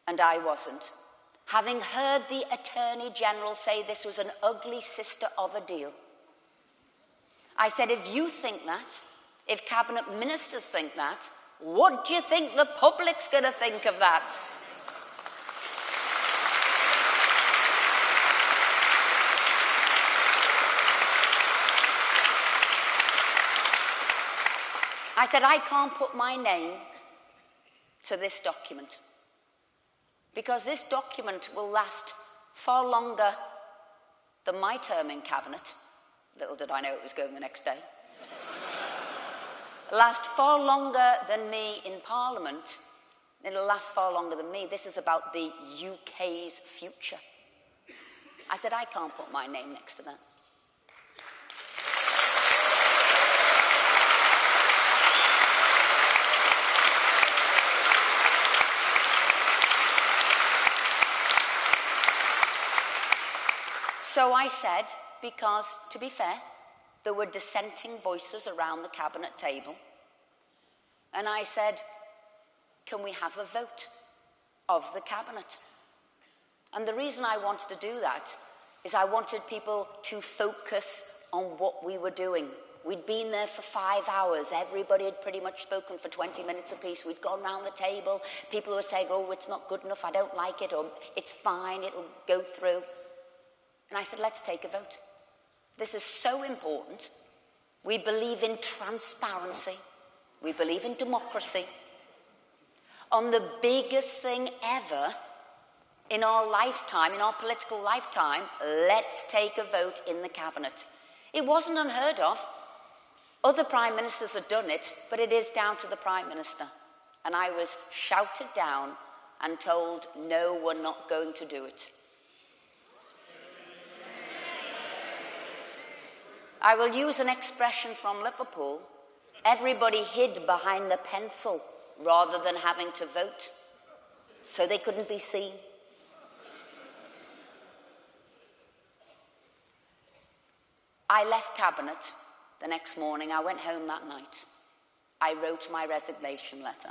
And I wasn't. Having heard the Attorney General say this was an ugly sister of a deal, I said, if you think that, if Cabinet Ministers think that, what do you think the public's going to think of that? I said, I can't put my name to this document because this document will last far longer than my term in Cabinet. Little did I know it was going the next day. Last far longer than me in Parliament. It'll last far longer than me. This is about the UK's future. I said, I can't put my name next to that. So I said, because, to be fair, there were dissenting voices around the Cabinet table. And I said, can we have a vote of the Cabinet? And the reason I wanted to do that is I wanted people to focus on what we were doing. We'd been there for 5 hours. Everybody had pretty much spoken for 20 minutes apiece. We'd gone round the table. People were saying, oh, it's not good enough, I don't like it, or it's fine, it'll go through. And I said, let's take a vote. This is so important. We believe in transparency. We believe in democracy. On the biggest thing ever in our lifetime, in our political lifetime, let's take a vote in the Cabinet. It wasn't unheard of. Other Prime Ministers had done it, but it is down to the Prime Minister. And I was shouted down and told, no, we're not going to do it. I will use an expression from Liverpool. Everybody hid behind the pencil rather than having to vote, so they couldn't be seen. I left Cabinet the next morning. I went home that night. I wrote my resignation letter.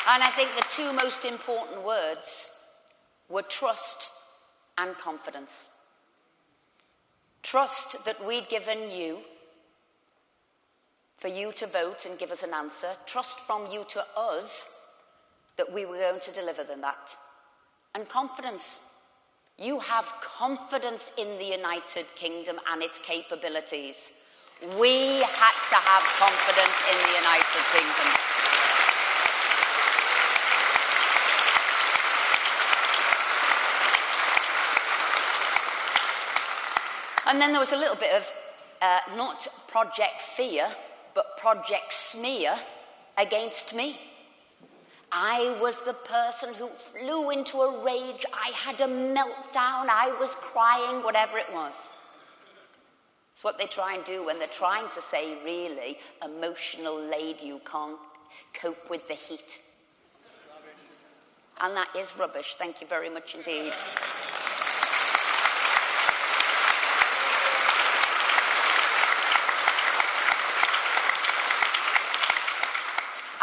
And I think the two most important words were trust and confidence. Trust that we'd given you for you to vote and give us an answer. Trust from you to us that we were going to deliver them that. And confidence. You have confidence in the United Kingdom and its capabilities. We had to have confidence in the United Kingdom. And then there was a little bit of, not Project Fear, but Project Smear against me. I was the person who flew into a rage. I had a meltdown. I was crying, whatever it was. It's what they try and do when they're trying to say, really, emotional lady who can't cope with the heat. And that is rubbish. Thank you very much indeed.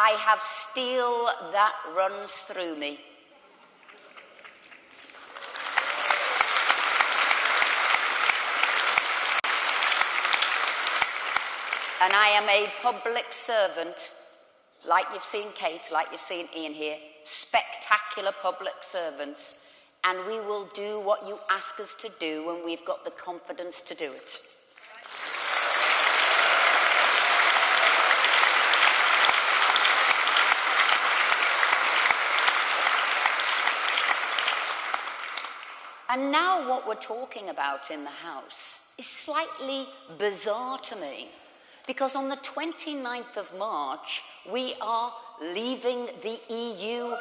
I have steel that runs through me. And I am a public servant, like you've seen Kate, like you've seen Iain here, spectacular public servants, and we will do what you ask us to do when we've got the confidence to do it. And now what we're talking about in the House is slightly bizarre to me, because on the 29th of March, we are leaving the EU.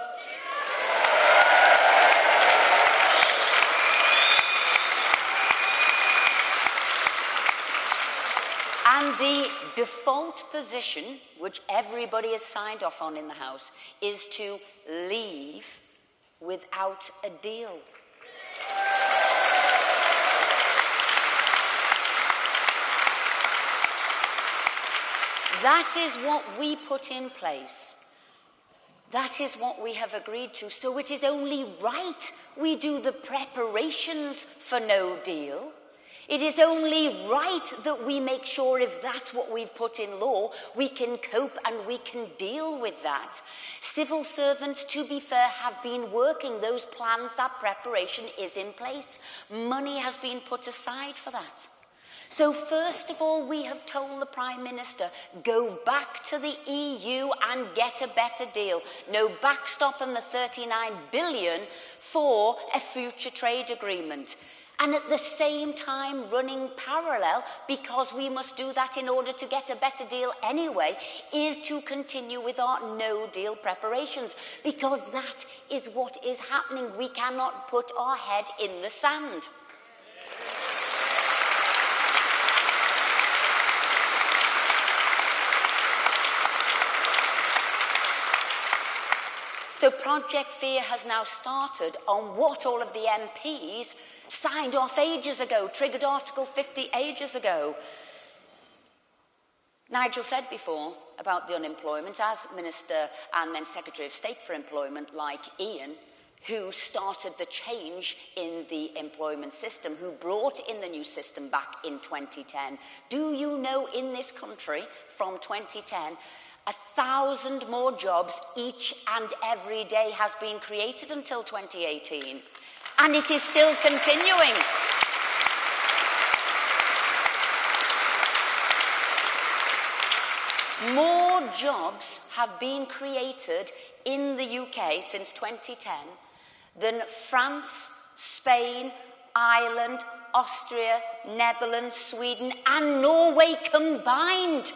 And the default position, which everybody has signed off on in the House, is to leave without a deal. That is what we put in place. That is what we have agreed to. So it is only right we do the preparations for no deal. It is only right that we make sure if that's what we've put in law, we can cope and we can deal with that. Civil servants, to be fair, have been working those plans. That preparation is in place. Money has been put aside for that. So first of all, we have told the Prime Minister, go back to the EU and get a better deal. No backstop and the 39 billion for a future trade agreement. And at the same time, running parallel, because we must do that in order to get a better deal anyway, is to continue with our no-deal preparations, because that is what is happening. We cannot put our head in the sand. So Project Fear has now started on what all of the MPs signed off ages ago, triggered Article 50 ages ago. Nigel said before about the unemployment, as Minister and then Secretary of State for Employment, like Iain, who started the change in the employment system, who brought in the new system back in 2010. Do you know in this country, from 2010, 1,000 more jobs each and every day has been created until 2018. And it is still continuing. More jobs have been created in the UK since 2010 than France, Spain, Ireland, Austria, Netherlands, Sweden, and Norway combined.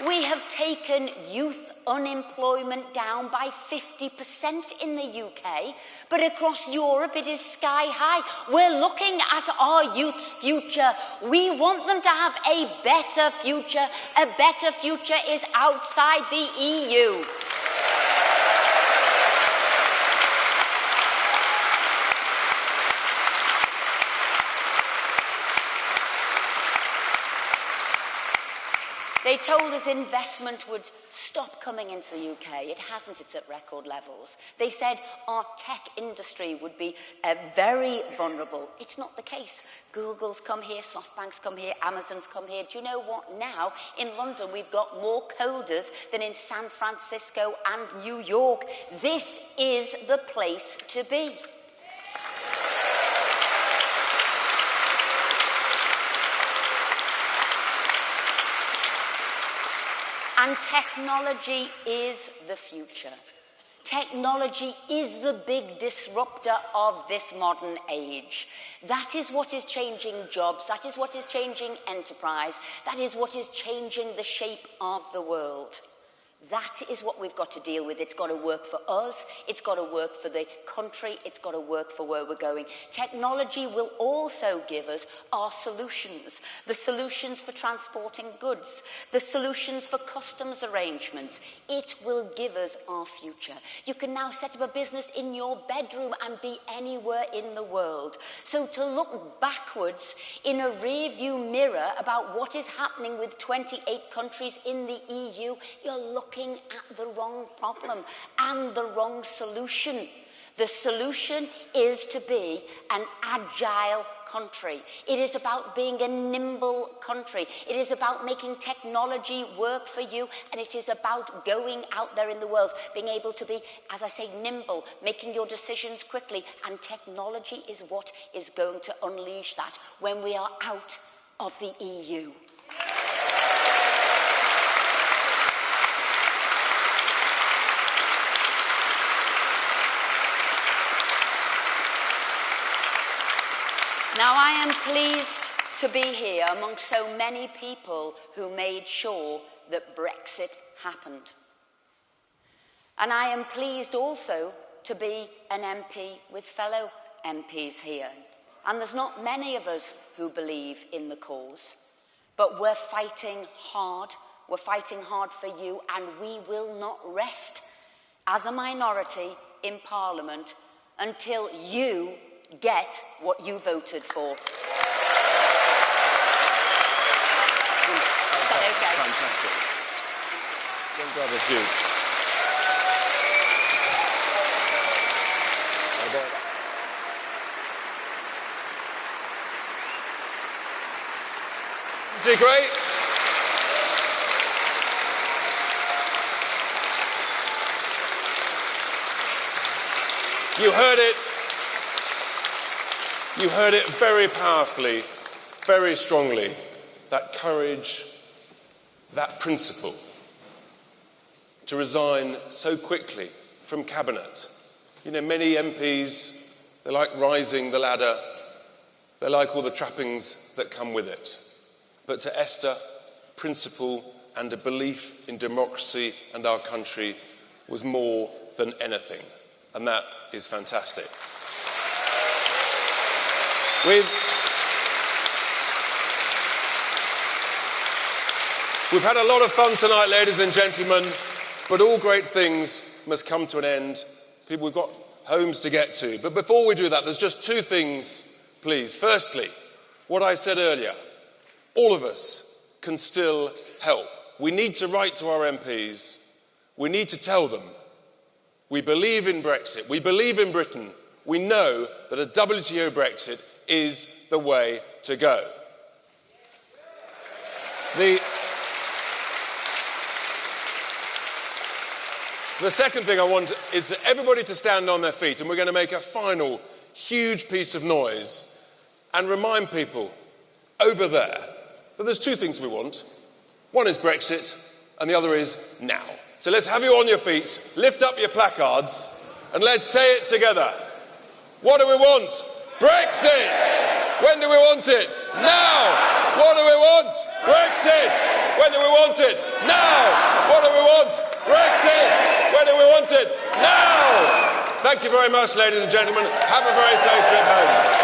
We have taken youth unemployment down by 50% in the UK, but across Europe it is sky high. We're looking at our youth's future. We want them to have a better future. A better future is outside the EU. They told us investment would stop coming into the UK. It hasn't. It's at record levels. They said our tech industry would be very vulnerable. It's not the case. Google's come here, SoftBank's come here, Amazon's come here. Do you know what now? In London, we've got more coders than in San Francisco and New York. This is the place to be. And technology is the future. Technology is the big disruptor of this modern age. That is what is changing jobs. That is what is changing enterprise. That is what is changing the shape of the world. That is what we've got to deal with. It's got to work for us. It's got to work for the country. It's got to work for where we're going. Technology will also give us our solutions. The solutions for transporting goods. The solutions for customs arrangements. It will give us our future. You can now set up a business in your bedroom and be anywhere in the world. So to look backwards in a rear-view mirror about what is happening with 28 countries in the EU, you're looking at the wrong problem and the wrong solution. The solution is to be an agile country. It is about being a nimble country. It is about making technology work for you, and it is about going out there in the world, being able to be, as I say, nimble, making your decisions quickly, and technology is what is going to unleash that when we are out of the EU. Now, I am pleased to be here among so many people who made sure that Brexit happened. And I am pleased also to be an MP with fellow MPs here. And there's not many of us who believe in the cause, but we're fighting hard. We're fighting hard for you, and we will not rest as a minority in Parliament until you get what you voted for. Fantastic. Don't grab a Duke. Did great. You heard it. You heard it very powerfully, very strongly. That courage, that principle to resign so quickly from cabinet. You know, many MPs, they like rising the ladder. They like all the trappings that come with it. But to Esther, principle and a belief in democracy and our country was more than anything. And that is fantastic. We've had a lot of fun tonight, ladies and gentlemen, but all great things must come to an end. People, we've got homes to get to. But before we do that, there's just two things, please. Firstly, what I said earlier, all of us can still help. We need to write to our MPs. We need to tell them we believe in Brexit. We believe in Britain. We know that a WTO Brexit is the way to go. The second thing I want is for everybody to stand on their feet, and we're going to make a final huge piece of noise and remind people over there that there's two things we want. One is Brexit, and the other is now. So let's have you on your feet, lift up your placards, and let's say it together. What do we want? Brexit! When do we want it? Now! What do we want? Brexit! When do we want it? Now! What do we want? Brexit! When do we want it? Now! Thank you very much, ladies and gentlemen. Have a very safe trip home.